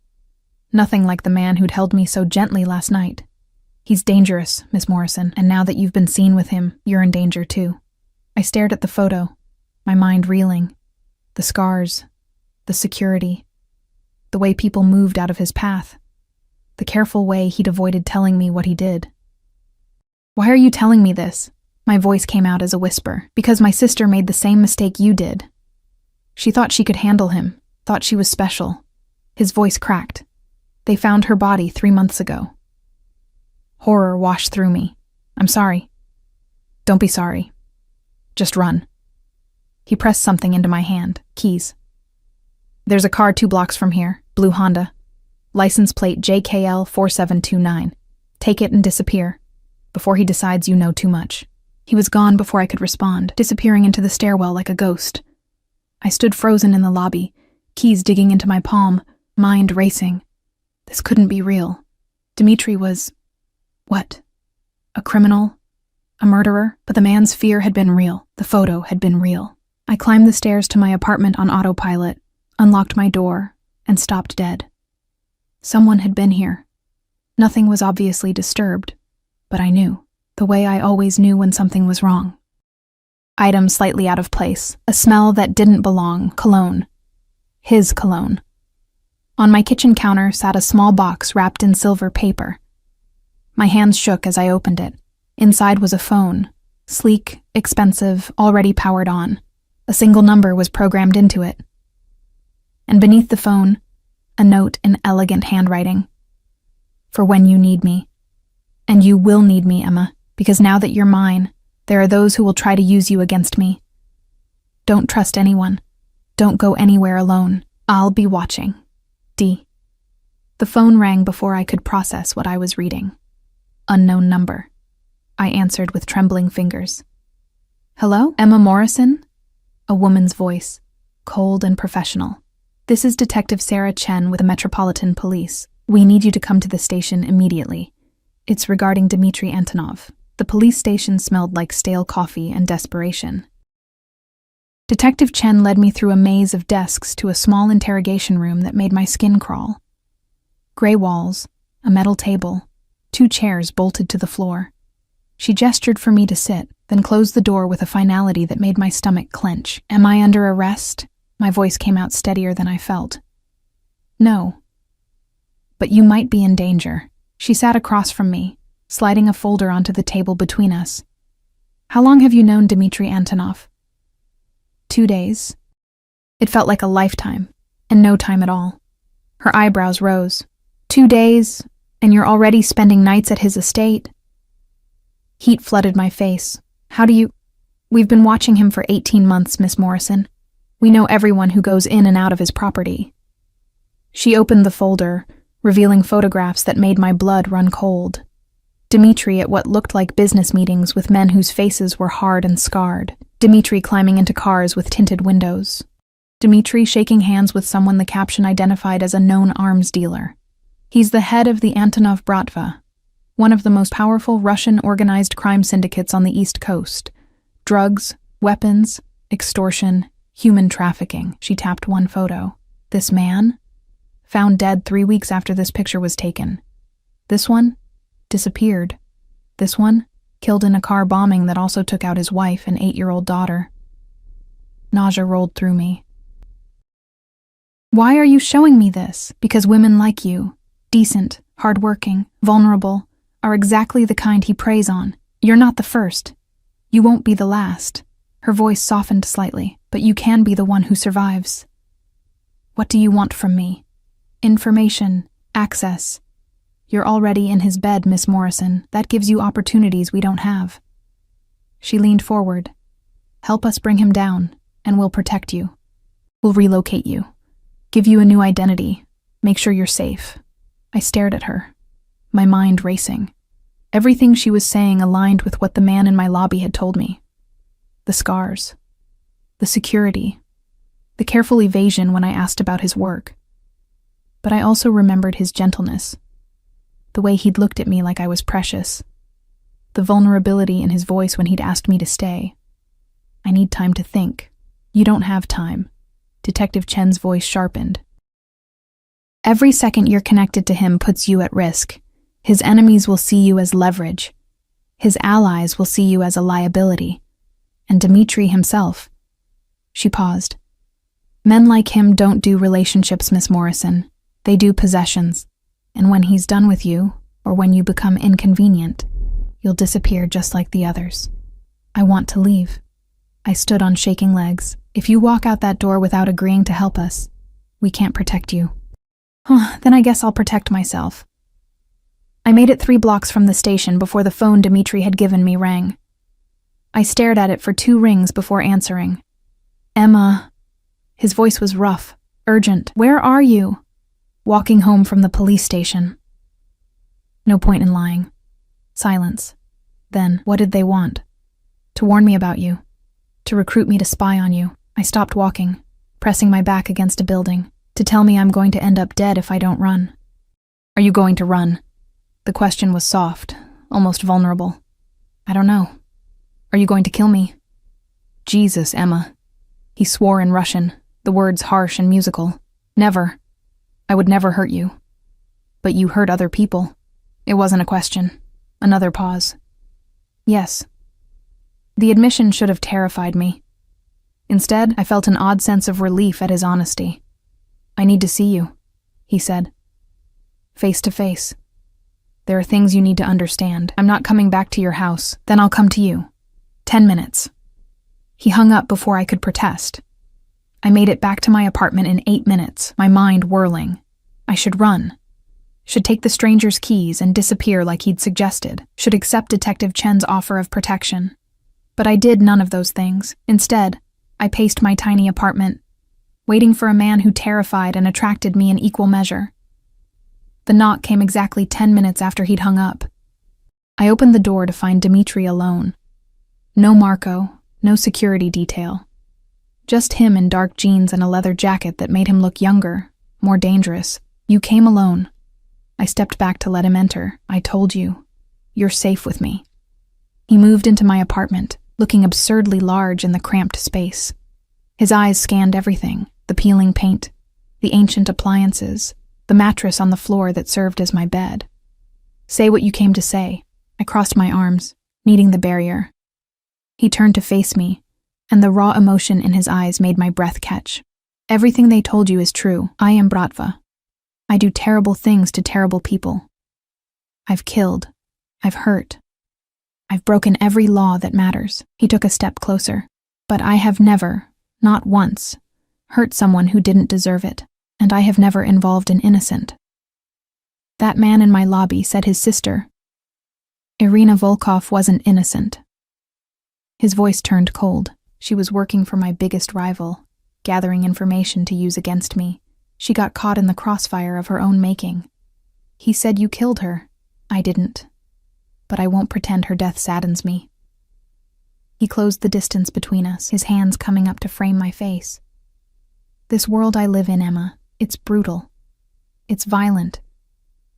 Nothing like the man who'd held me so gently last night. "He's dangerous, Miss Morrison, and now that you've been seen with him, you're in danger too." I stared at the photo, my mind reeling. The scars, the security, the way people moved out of his path, the careful way he'd avoided telling me what he did. "Why are you telling me this?" My voice came out as a whisper. "Because my sister made the same mistake you did. She thought she could handle him, thought she was special." His voice cracked. "They found her body 3 months ago." Horror washed through me. "I'm sorry." "Don't be sorry. Just run." He pressed something into my hand. Keys. "There's a car 2 blocks from here. Blue Honda. License plate JKL 4729. Take it and disappear. Before he decides you know too much." He was gone before I could respond, disappearing into the stairwell like a ghost. I stood frozen in the lobby, keys digging into my palm, mind racing. This couldn't be real. Dmitri was... what? A criminal? A murderer? But the man's fear had been real. The photo had been real. I climbed the stairs to my apartment on autopilot, unlocked my door, and stopped dead. Someone had been here. Nothing was obviously disturbed, but I knew, the way I always knew when something was wrong. Item slightly out of place, a smell that didn't belong, cologne. His cologne. On my kitchen counter sat a small box wrapped in silver paper. My hands shook as I opened it. Inside was a phone, sleek, expensive, already powered on. A single number was programmed into it. And beneath the phone, a note in elegant handwriting. "For when you need me. And you will need me, Emma, because now that you're mine, there are those who will try to use you against me. Don't trust anyone. Don't go anywhere alone. I'll be watching. D." The phone rang before I could process what I was reading. Unknown number. I answered with trembling fingers. "Hello? Emma Morrison?" A woman's voice, cold and professional. "This is Detective Sarah Chen with the Metropolitan Police. We need you to come to the station immediately. It's regarding Dmitry Antonov." The police station smelled like stale coffee and desperation. Detective Chen led me through a maze of desks to a small interrogation room that made my skin crawl. Gray walls, a metal table, 2 chairs bolted to the floor. She gestured for me to sit, then closed the door with a finality that made my stomach clench. "Am I under arrest?" My voice came out steadier than I felt. "No. But you might be in danger." She sat across from me, sliding a folder onto the table between us. "How long have you known Dmitry Antonov?" 2 days. It felt like a lifetime, and no time at all. Her eyebrows rose. 2 days, and you're already spending nights at his estate? Heat flooded my face. "How do you—" "We've been watching him for 18 months, Miss Morrison. We know everyone who goes in and out of his property." She opened the folder, revealing photographs that made my blood run cold. Dmitry at what looked like business meetings with men whose faces were hard and scarred. Dmitry climbing into cars with tinted windows. Dmitry shaking hands with someone the caption identified as a known arms dealer. He's the head of the Antonov Bratva, one of the most powerful Russian organized crime syndicates on the East Coast. Drugs, weapons, extortion, human trafficking. She tapped one photo. This man? Found dead 3 weeks after this picture was taken. This one? Disappeared. This one? Killed in a car bombing that also took out his wife and 8-year-old daughter. Nausea rolled through me. "Why are you showing me this?" "Because women like you, decent, hardworking, vulnerable, are exactly the kind he preys on. You're not the first. You won't be the last." Her voice softened slightly. "But you can be the one who survives." "What do you want from me?" "Information, access. You're already in his bed, Miss Morrison. That gives you opportunities we don't have." She leaned forward. "Help us bring him down, and we'll protect you. We'll relocate you. Give you a new identity. Make sure you're safe." I stared at her, my mind racing. Everything she was saying aligned with what the man in my lobby had told me. The scars. The security. The careful evasion when I asked about his work. But I also remembered his gentleness. The way he'd looked at me like I was precious. The vulnerability in his voice when he'd asked me to stay. "I need time to think." "You don't have time." Detective Chen's voice sharpened. "Every second you're connected to him puts you at risk. His enemies will see you as leverage. His allies will see you as a liability. And Dmitry himself." She paused. "Men like him don't do relationships, Miss Morrison. They do possessions. And when he's done with you, or when you become inconvenient, you'll disappear just like the others. I want to leave." I stood on shaking legs. "If you walk out that door without agreeing to help us, we can't protect you." Then I guess I'll protect myself." I made it 3 blocks from the station before the phone Dmitry had given me rang. I stared at it for 2 rings before answering. "Emma." His voice was rough, urgent. "Where are you?" "Walking home from the police station." No point in lying. Silence. Then, what did they want? "To warn me about you. To recruit me to spy on you." I stopped walking, pressing my back against a building. "To tell me I'm going to end up dead if I don't run." "Are you going to run?" The question was soft, almost vulnerable. "I don't know." "Are you going to kill me?" "Jesus, Emma." He swore in Russian, the words harsh and musical. "Never. I would never hurt you." "But you hurt other people." It wasn't a question. Another pause. "Yes." The admission should have terrified me. Instead, I felt an odd sense of relief at his honesty. "I need to see you," he said. "Face to face. There are things you need to understand. I'm not coming back to your house. Then I'll come to you. 10 minutes. He hung up before I could protest. I made it back to my apartment in 8 minutes, my mind whirling. I should run. Should take the stranger's keys and disappear like he'd suggested. Should accept Detective Chen's offer of protection. But I did none of those things. Instead, I paced my tiny apartment, waiting for a man who terrified and attracted me in equal measure. The knock came exactly 10 minutes after he'd hung up. I opened the door to find Dmitry alone. No Marco, no security detail. Just him in dark jeans and a leather jacket that made him look younger, more dangerous. You came alone. I stepped back to let him enter. I told you. You're safe with me. He moved into my apartment, looking absurdly large in the cramped space. His eyes scanned everything, the peeling paint, the ancient appliances, the mattress on the floor that served as my bed. Say what you came to say. I crossed my arms, meeting the barrier. He turned to face me, and the raw emotion in his eyes made my breath catch. Everything they told you is true. I am Bratva. I do terrible things to terrible people. I've killed. I've hurt. I've broken every law that matters. He took a step closer. But I have never, not once, hurt someone who didn't deserve it, and I have never involved an innocent. That man in my lobby said his sister, Irina Volkov, wasn't innocent. His voice turned cold. She was working for my biggest rival, gathering information to use against me. She got caught in the crossfire of her own making. He said you killed her. I didn't. But I won't pretend her death saddens me. He closed the distance between us, his hands coming up to frame my face. This world I live in, Emma, it's brutal. It's violent.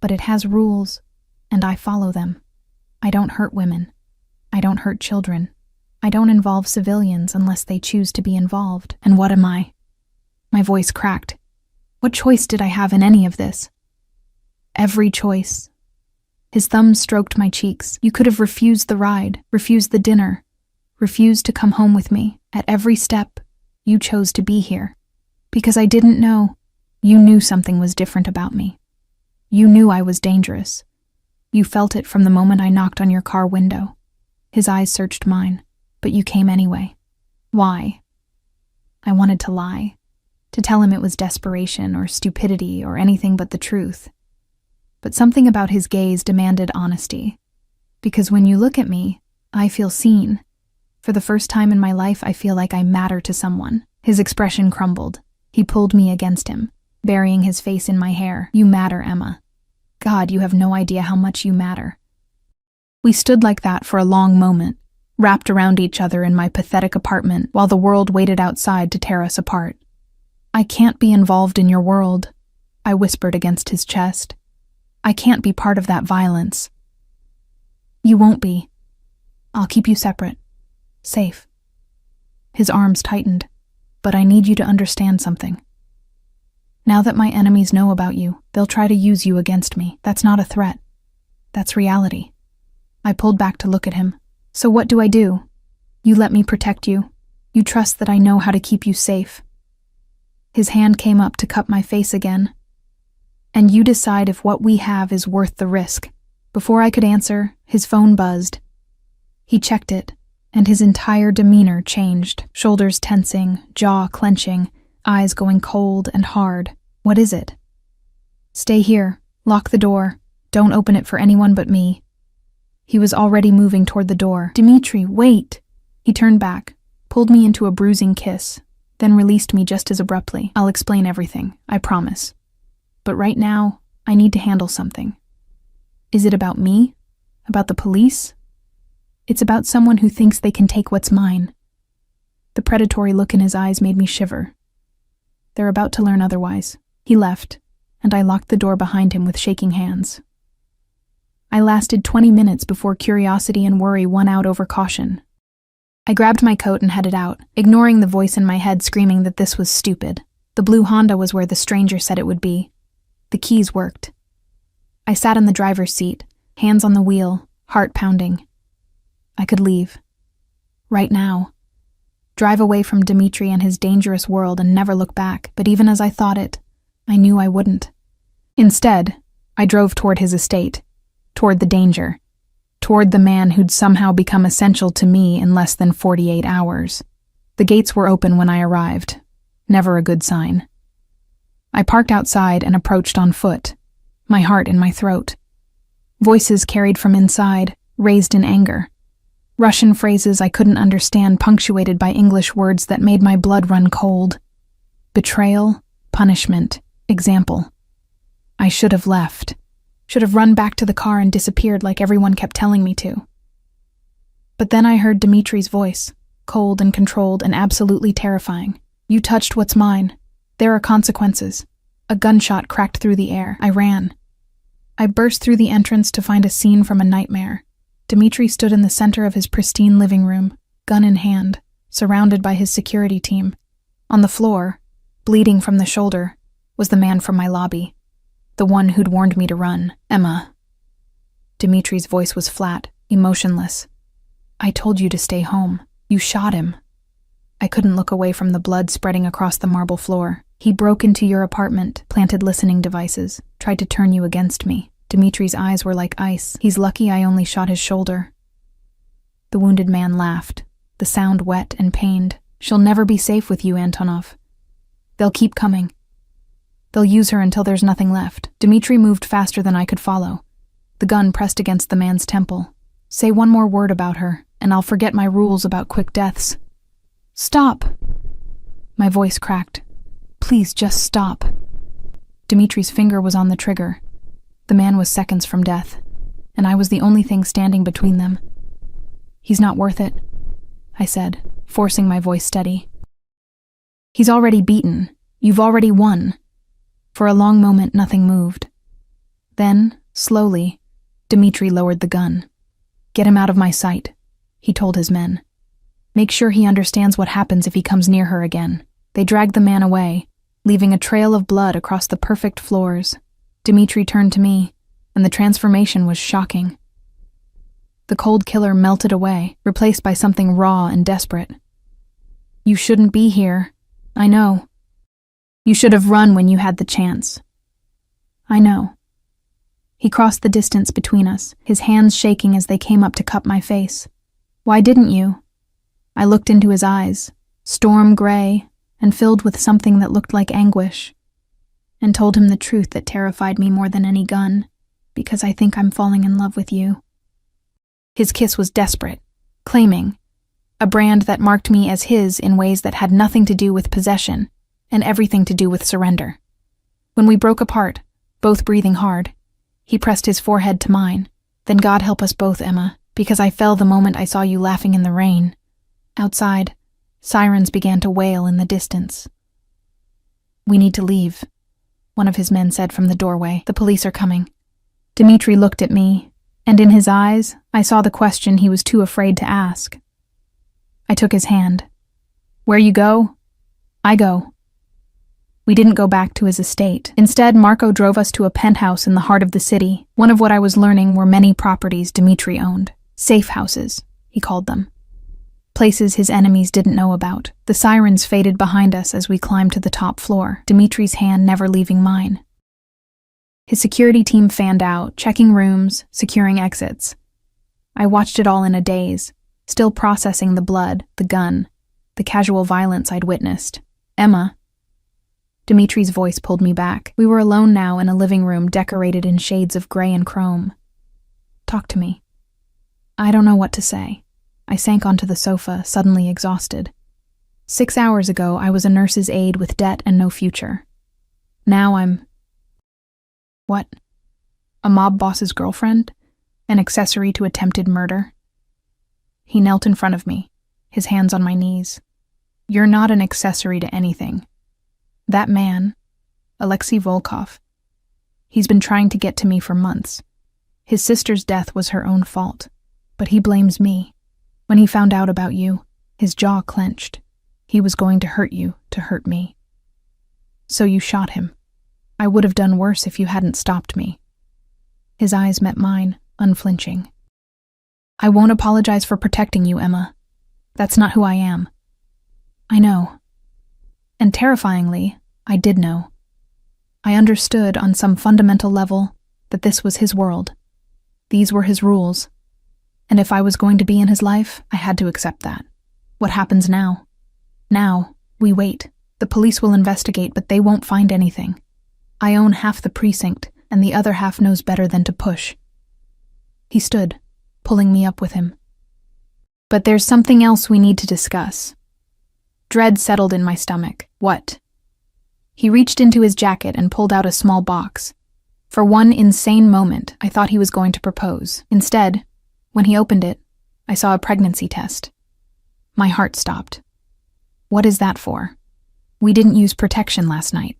But it has rules, and I follow them. I don't hurt women. I don't hurt children. I don't involve civilians unless they choose to be involved. And what am I? My voice cracked. What choice did I have in any of this? Every choice. His thumbs stroked my cheeks. You could have refused the ride, refused the dinner, refused to come home with me. At every step, you chose to be here. Because I didn't know. You knew something was different about me. You knew I was dangerous. You felt it from the moment I knocked on your car window. His eyes searched mine, but you came anyway. Why? I wanted to lie, to tell him it was desperation or stupidity or anything but the truth. But something about his gaze demanded honesty. Because when you look at me, I feel seen. For the first time in my life, I feel like I matter to someone. His expression crumbled. He pulled me against him, burying his face in my hair. You matter, Emma. God, you have no idea how much you matter. We stood like that for a long moment, wrapped around each other in my pathetic apartment while the world waited outside to tear us apart. I can't be involved in your world, I whispered against his chest. I can't be part of that violence. You won't be. I'll keep you separate. Safe. His arms tightened. But I need you to understand something. Now that my enemies know about you, they'll try to use you against me. That's not a threat. That's reality. I pulled back to look at him. So what do? You let me protect you. You trust that I know how to keep you safe. His hand came up to cup my face again. And you decide if what we have is worth the risk. Before I could answer, his phone buzzed. He checked it, and his entire demeanor changed, shoulders tensing, jaw clenching, eyes going cold and hard. What is it? Stay here. Lock the door. Don't open it for anyone but me. He was already moving toward the door. Dimitri, wait! He turned back, pulled me into a bruising kiss, then released me just as abruptly. I'll explain everything, I promise. But right now, I need to handle something. Is it about me? About the police? It's about someone who thinks they can take what's mine. The predatory look in his eyes made me shiver. They're about to learn otherwise. He left, and I locked the door behind him with shaking hands. I lasted 20 minutes before curiosity and worry won out over caution. I grabbed my coat and headed out, ignoring the voice in my head screaming that this was stupid. The blue Honda was where the stranger said it would be. The keys worked. I sat in the driver's seat, hands on the wheel, heart pounding. I could leave. Right now. Drive away from Dimitri and his dangerous world and never look back, but even as I thought it, I knew I wouldn't. Instead, I drove toward his estate, toward the danger, toward the man who'd somehow become essential to me in less than 48 hours. The gates were open when I arrived. Never a good sign. I parked outside and approached on foot, my heart in my throat. Voices carried from inside, raised in anger. Russian phrases I couldn't understand punctuated by English words that made my blood run cold. Betrayal, punishment, example. I should have left. Should have run back to the car and disappeared like everyone kept telling me to. But then I heard Dimitri's voice, cold and controlled and absolutely terrifying. "You touched what's mine. There are consequences." A gunshot cracked through the air. I ran. I burst through the entrance to find a scene from a nightmare. Dmitri stood in the center of his pristine living room, gun in hand, surrounded by his security team. On the floor, bleeding from the shoulder, was the man from my lobby, the one who'd warned me to run, Emma. Dmitri's voice was flat, emotionless. "I told you to stay home. You shot him." I couldn't look away from the blood spreading across the marble floor. "He broke into your apartment, planted listening devices, tried to turn you against me." Dmitri's eyes were like ice. "He's lucky I only shot his shoulder." The wounded man laughed, the sound wet and pained. "She'll never be safe with you, Antonov. They'll keep coming. They'll use her until there's nothing left." Dmitri moved faster than I could follow. The gun pressed against the man's temple. "Say one more word about her, and I'll forget my rules about quick deaths." "Stop!" My voice cracked. "Please, just stop." Dmitri's finger was on the trigger. The man was seconds from death, and I was the only thing standing between them. "He's not worth it," I said, forcing my voice steady. "He's already beaten. You've already won." For a long moment, nothing moved. Then, slowly, Dmitri lowered the gun. "Get him out of my sight," he told his men. "Make sure he understands what happens if he comes near her again." They dragged the man away, leaving a trail of blood across the perfect floors. Dmitri turned to me, and the transformation was shocking. The cold killer melted away, replaced by something raw and desperate. "You shouldn't be here. I know. You should have run when you had the chance." "I know." He crossed the distance between us, his hands shaking as they came up to cup my face. "Why didn't you?" I looked into his eyes, storm gray and filled with something that looked like anguish, and told him the truth that terrified me more than any gun, "Because I think I'm falling in love with you." His kiss was desperate, claiming, a brand that marked me as his in ways that had nothing to do with possession and everything to do with surrender. When we broke apart, both breathing hard, he pressed his forehead to mine. "Then God help us both, Emma, because I fell the moment I saw you laughing in the rain." Outside, sirens began to wail in the distance. "We need to leave," one of his men said from the doorway. "The police are coming." Dmitri looked at me, and in his eyes, I saw the question he was too afraid to ask. I took his hand. "Where you go, I go." We didn't go back to his estate. Instead, Marco drove us to a penthouse in the heart of the city. One of what I was learning were many properties Dmitri owned. Safe houses, he called them. Places his enemies didn't know about. The sirens faded behind us as we climbed to the top floor, Dmitri's hand never leaving mine. His security team fanned out, checking rooms, securing exits. I watched it all in a daze, still processing the blood, the gun, the casual violence I'd witnessed. "Emma." Dmitri's voice pulled me back. We were alone now in a living room decorated in shades of gray and chrome. "Talk to me." I don't know what to say. I sank onto the sofa, suddenly exhausted. 6 hours ago, I was a nurse's aide with debt and no future. Now I'm... What? A mob boss's girlfriend? An accessory to attempted murder? He knelt in front of me, his hands on my knees. "You're not an accessory to anything. That man, Alexei Volkov, he's been trying to get to me for months. His sister's death was her own fault, but he blames me. When he found out about you, his jaw clenched. He was going to hurt you to hurt me. So you shot him. I would have done worse if you hadn't stopped me." His eyes met mine, unflinching. "I won't apologize for protecting you, Emma. That's not who I am." I know. And terrifyingly, I did know. I understood on some fundamental level that this was his world. These were his rules. And if I was going to be in his life, I had to accept that. What happens now? Now, we wait. The police will investigate, but they won't find anything. I own half the precinct, and the other half knows better than to push. He stood, pulling me up with him. "But there's something else we need to discuss." Dread settled in my stomach. "What?" He reached into his jacket and pulled out a small box. For one insane moment, I thought he was going to propose. Instead, when he opened it, I saw a pregnancy test. My heart stopped. What is that for? We didn't use protection last night.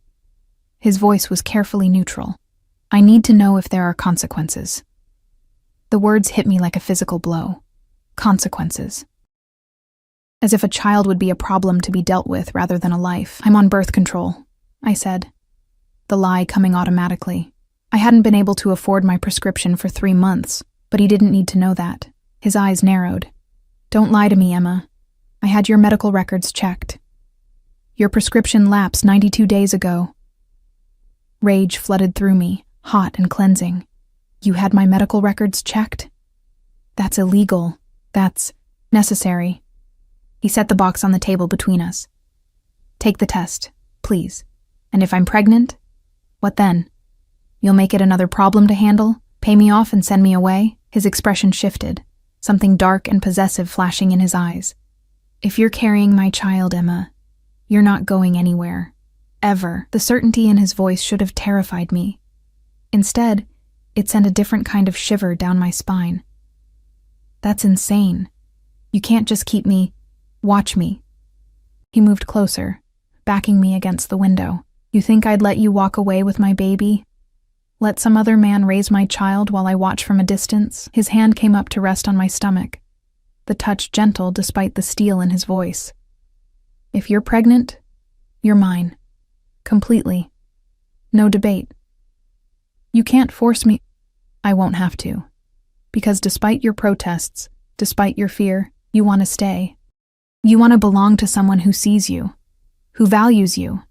His voice was carefully neutral. I need to know if there are consequences. The words hit me like a physical blow. Consequences. As if a child would be a problem to be dealt with rather than a life. I'm on birth control, I said, the lie coming automatically. I hadn't been able to afford my prescription for 3 months, but he didn't need to know that. His eyes narrowed. Don't lie to me, Emma. I had your medical records checked. Your prescription lapsed 92 days ago. Rage flooded through me, hot and cleansing. You had my medical records checked? That's illegal. That's necessary. He set the box on the table between us. Take the test, please. And if I'm pregnant, what then? You'll make it another problem to handle? Pay me off and send me away? His expression shifted, something dark and possessive flashing in his eyes. If you're carrying my child, Emma, you're not going anywhere. Ever. The certainty in his voice should have terrified me. Instead, it sent a different kind of shiver down my spine. That's insane. You can't just keep me. Watch me. He moved closer, backing me against the window. You think I'd let you walk away with my baby? Let some other man raise my child while I watch from a distance? His hand came up to rest on my stomach, the touch gentle despite the steel in his voice. If you're pregnant, you're mine. Completely. No debate. You can't force me. I won't have to. Because despite your protests, despite your fear, you want to stay. You want to belong to someone who sees you, who values you,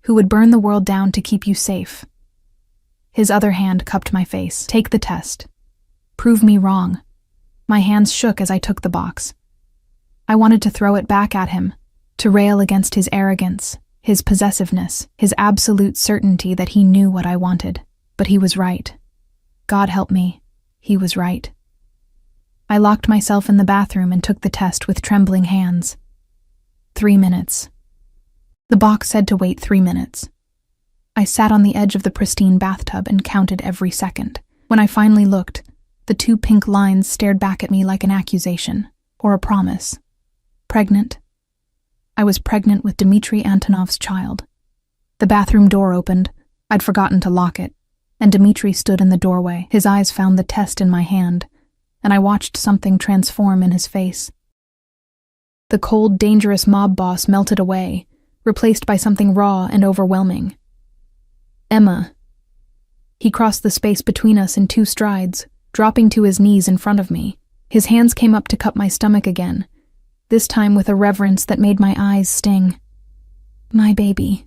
who would burn the world down to keep you safe. His other hand cupped my face. Take the test. Prove me wrong. My hands shook as I took the box. I wanted to throw it back at him, to rail against his arrogance, his possessiveness, his absolute certainty that he knew what I wanted. But he was right. God help me, he was right. I locked myself in the bathroom and took the test with trembling hands. 3 minutes. The box said to wait 3 minutes. I sat on the edge of the pristine bathtub and counted every second. When I finally looked, the 2 pink lines stared back at me like an accusation, or a promise. Pregnant. I was pregnant with Dmitri Antonov's child. The bathroom door opened. I'd forgotten to lock it, and Dmitri stood in the doorway. His eyes found the test in my hand, and I watched something transform in his face. The cold, dangerous mob boss melted away, replaced by something raw and overwhelming. Emma. He crossed the space between us in 2 strides, dropping to his knees in front of me. His hands came up to cup my stomach again, this time with a reverence that made my eyes sting. My baby.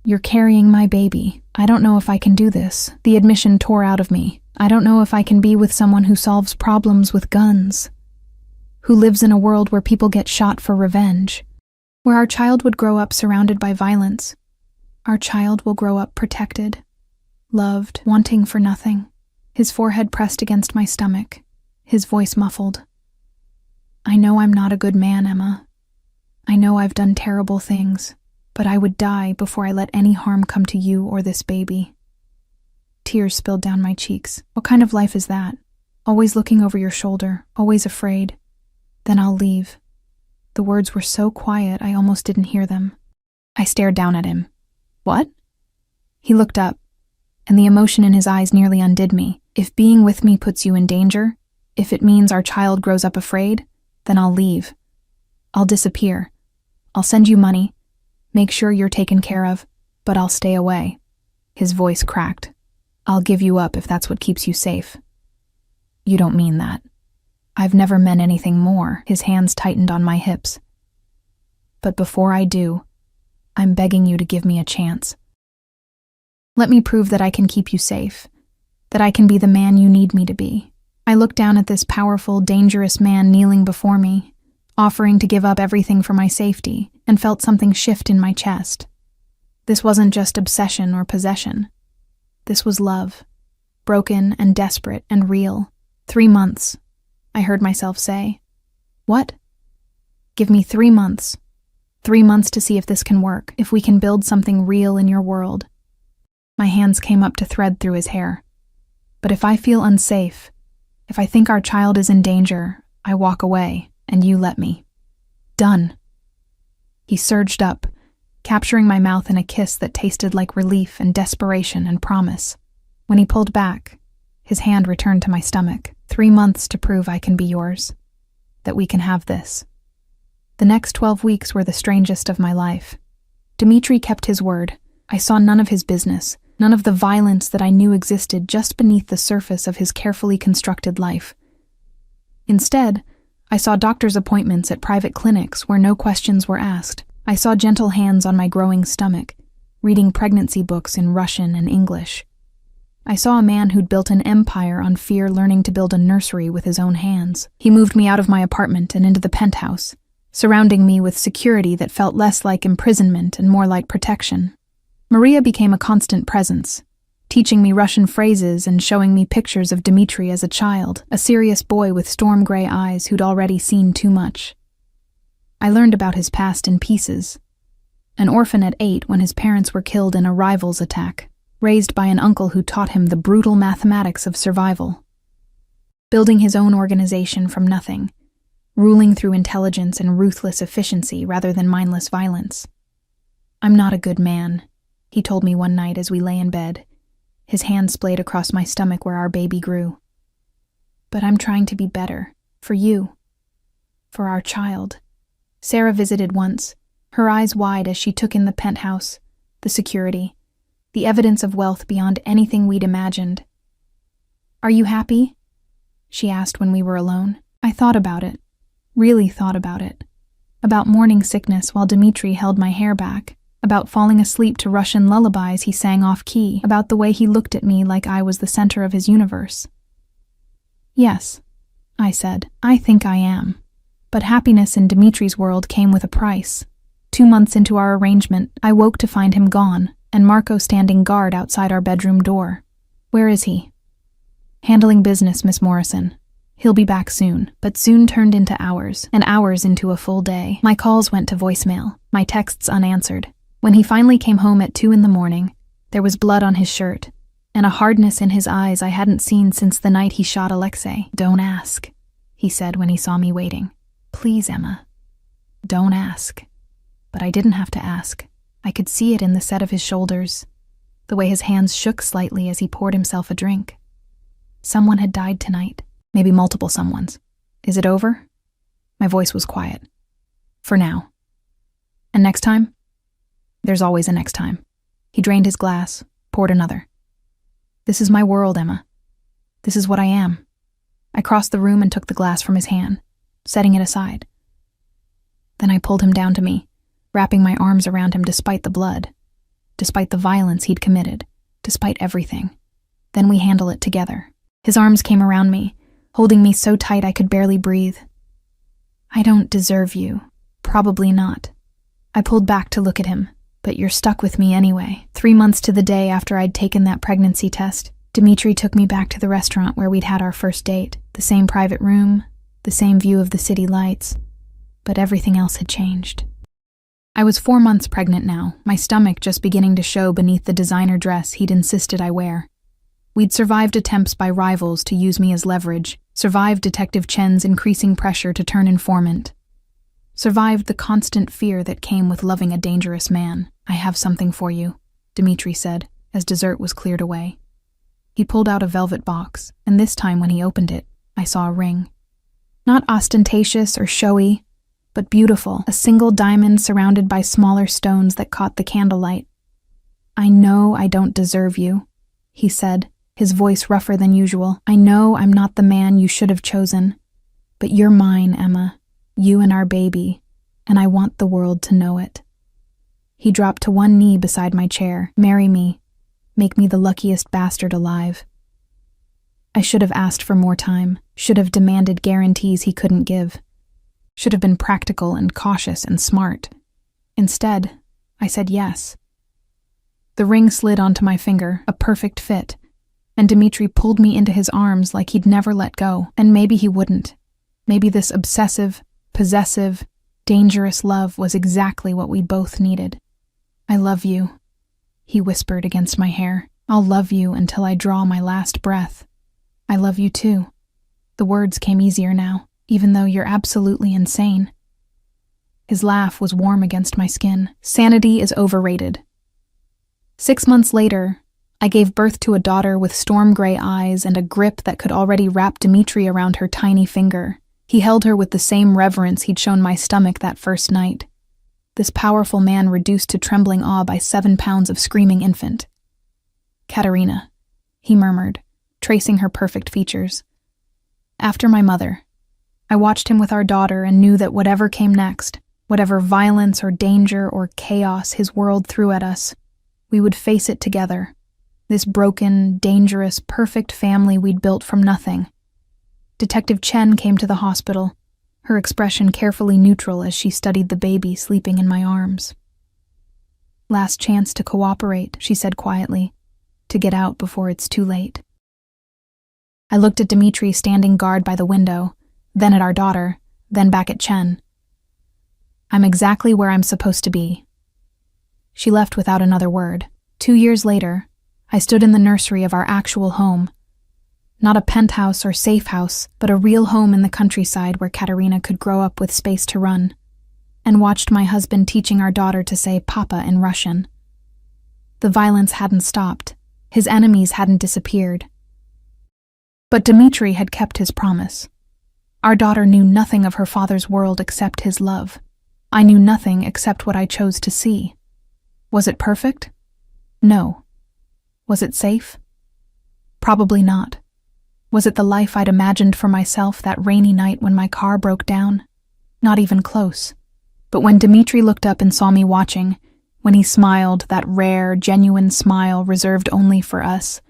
You're carrying my baby. I don't know if I can do this. The admission tore out of me. I don't know if I can be with someone who solves problems with guns, who lives in a world where people get shot for revenge, where our child would grow up surrounded by violence. Our child will grow up protected, loved, wanting for nothing. His forehead pressed against my stomach, his voice muffled. I know I'm not a good man, Emma. I know I've done terrible things, but I would die before I let any harm come to you or this baby. Tears spilled down my cheeks. What kind of life is that? Always looking over your shoulder, always afraid. Then I'll leave. The words were so quiet I almost didn't hear them. I stared down at him. What? He looked up, and the emotion in his eyes nearly undid me. If being with me puts you in danger, if it means our child grows up afraid, then I'll leave. I'll disappear. I'll send you money, make sure you're taken care of, but I'll stay away. His voice cracked. I'll give you up if that's what keeps you safe. You don't mean that. I've never meant anything more. His hands tightened on my hips. But before I do, I'm begging you to give me a chance. Let me prove that I can keep you safe, that I can be the man you need me to be. I looked down at this powerful, dangerous man kneeling before me, offering to give up everything for my safety, and felt something shift in my chest. This wasn't just obsession or possession. This was love, broken and desperate and real. 3 months, I heard myself say. What? Give me 3 months. 3 months to see if this can work, if we can build something real in your world. My hands came up to thread through his hair. But if I feel unsafe, if I think our child is in danger, I walk away, and you let me. Done. He surged up, capturing my mouth in a kiss that tasted like relief and desperation and promise. When he pulled back, his hand returned to my stomach. 3 months to prove I can be yours. That we can have this. The next 12 weeks were the strangest of my life. Dmitri kept his word. I saw none of his business, none of the violence that I knew existed just beneath the surface of his carefully constructed life. Instead, I saw doctor's appointments at private clinics where no questions were asked. I saw gentle hands on my growing stomach, reading pregnancy books in Russian and English. I saw a man who'd built an empire on fear learning to build a nursery with his own hands. He moved me out of my apartment and into the penthouse, surrounding me with security that felt less like imprisonment and more like protection. Maria became a constant presence, teaching me Russian phrases and showing me pictures of Dmitri as a child, a serious boy with storm-gray eyes who'd already seen too much. I learned about his past in pieces. An orphan at 8 when his parents were killed in a rival's attack, raised by an uncle who taught him the brutal mathematics of survival. Building his own organization from nothing, ruling through intelligence and ruthless efficiency rather than mindless violence. "I'm not a good man," he told me one night as we lay in bed, his hand splayed across my stomach where our baby grew. "But I'm trying to be better, for you, for our child." Sarah visited once, her eyes wide as she took in the penthouse, the security, the evidence of wealth beyond anything we'd imagined. "Are you happy?" she asked when we were alone. I thought about it, really thought about it. About morning sickness while Dmitri held my hair back, about falling asleep to Russian lullabies he sang off-key, about the way he looked at me like I was the center of his universe. "Yes," I said, "I think I am." But happiness in Dmitri's world came with a price. 2 months into our arrangement, I woke to find him gone, and Marco standing guard outside our bedroom door. "Where is he?" "Handling business, Miss Morrison. He'll be back soon." But soon turned into hours, and hours into a full day. My calls went to voicemail, my texts unanswered. When he finally came home at 2 a.m, there was blood on his shirt, and a hardness in his eyes I hadn't seen since the night he shot Alexei. "Don't ask," he said when he saw me waiting. "Please, Emma, don't ask." But I didn't have to ask. I could see it in the set of his shoulders, the way his hands shook slightly as he poured himself a drink. Someone had died tonight, maybe multiple someones. "Is it over?" My voice was quiet. "For now." "And next time?" "There's always a next time." He drained his glass, poured another. "This is my world, Emma. This is what I am." I crossed the room and took the glass from his hand, setting it aside. Then I pulled him down to me, wrapping my arms around him despite the blood, despite the violence he'd committed, despite everything. Then we handle it together. His arms came around me, holding me so tight I could barely breathe. "I don't deserve you. Probably not." I pulled back to look at him. "But you're stuck with me anyway." 3 months to the day after I'd taken that pregnancy test, Dmitri took me back to the restaurant where we'd had our first date. The same private room, the same view of the city lights, but everything else had changed. I was 4 months pregnant now, my stomach just beginning to show beneath the designer dress he'd insisted I wear. We'd survived attempts by rivals to use me as leverage, survived Detective Chen's increasing pressure to turn informant, survived the constant fear that came with loving a dangerous man. "I have something for you," Dmitri said, as dessert was cleared away. He pulled out a velvet box, and this time when he opened it, I saw a ring. Not ostentatious or showy, but beautiful, a single diamond surrounded by smaller stones that caught the candlelight. "I know I don't deserve you," he said, his voice rougher than usual. "I know I'm not the man you should have chosen, but you're mine, Emma, you and our baby, and I want the world to know it." He dropped to one knee beside my chair. "Marry me. Make me the luckiest bastard alive." I should have asked for more time, should have demanded guarantees he couldn't give, should have been practical and cautious and smart. Instead, I said yes. The ring slid onto my finger, a perfect fit, and Dmitri pulled me into his arms like he'd never let go. And maybe he wouldn't. Maybe this obsessive, possessive, dangerous love was exactly what we both needed. "I love you," he whispered against my hair. "I'll love you until I draw my last breath." "I love you too." The words came easier now, even though you're absolutely insane. His laugh was warm against my skin. Sanity is overrated. 6 months later, I gave birth to a daughter with storm-gray eyes and a grip that could already wrap Dmitri around her tiny finger. He held her with the same reverence he'd shown my stomach that first night. This powerful man reduced to trembling awe by 7 pounds of screaming infant. "Katerina," he murmured, tracing her perfect features. After my mother, I watched him with our daughter and knew that whatever came next, whatever violence or danger or chaos his world threw at us, we would face it together. This broken, dangerous, perfect family we'd built from nothing. Detective Chen came to the hospital, her expression carefully neutral as she studied the baby sleeping in my arms. "Last chance to cooperate," she said quietly, "to get out before it's too late." I looked at Dmitri standing guard by the window, then at our daughter, then back at Chen. "I'm exactly where I'm supposed to be." She left without another word. 2 years later, I stood in the nursery of our actual home. Not a penthouse or safe house, but a real home in the countryside where Katerina could grow up with space to run, and watched my husband teaching our daughter to say Papa in Russian. The violence hadn't stopped. His enemies hadn't disappeared. But Dmitri had kept his promise. Our daughter knew nothing of her father's world except his love. I knew nothing except what I chose to see. Was it perfect? No. Was it safe? Probably not. Was it the life I'd imagined for myself that rainy night when my car broke down? Not even close. But when Dmitri looked up and saw me watching, when he smiled, that rare, genuine smile reserved only for us,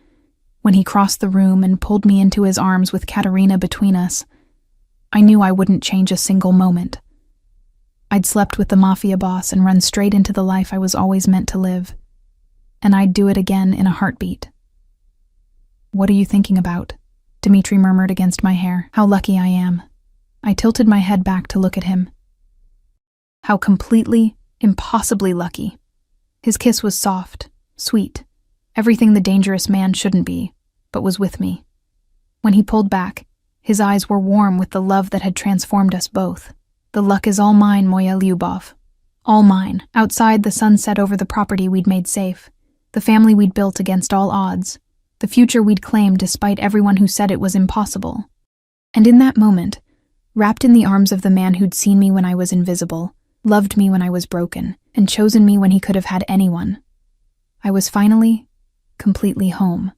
when he crossed the room and pulled me into his arms with Katerina between us, I knew I wouldn't change a single moment. I'd slept with the Mafia boss and run straight into the life I was always meant to live. And I'd do it again in a heartbeat. "What are you thinking about?" Dmitri murmured against my hair. "How lucky I am." I tilted my head back to look at him. How completely, impossibly lucky. His kiss was soft, sweet, everything the dangerous man shouldn't be, but was with me. When he pulled back, his eyes were warm with the love that had transformed us both. "The luck is all mine, Moya Lyubov. All mine. Outside, the sun set over the property we'd made safe, the family we'd built against all odds, the future we'd claimed despite everyone who said it was impossible. And in that moment, wrapped in the arms of the man who'd seen me when I was invisible, loved me when I was broken, and chosen me when he could have had anyone, I was finally, completely home."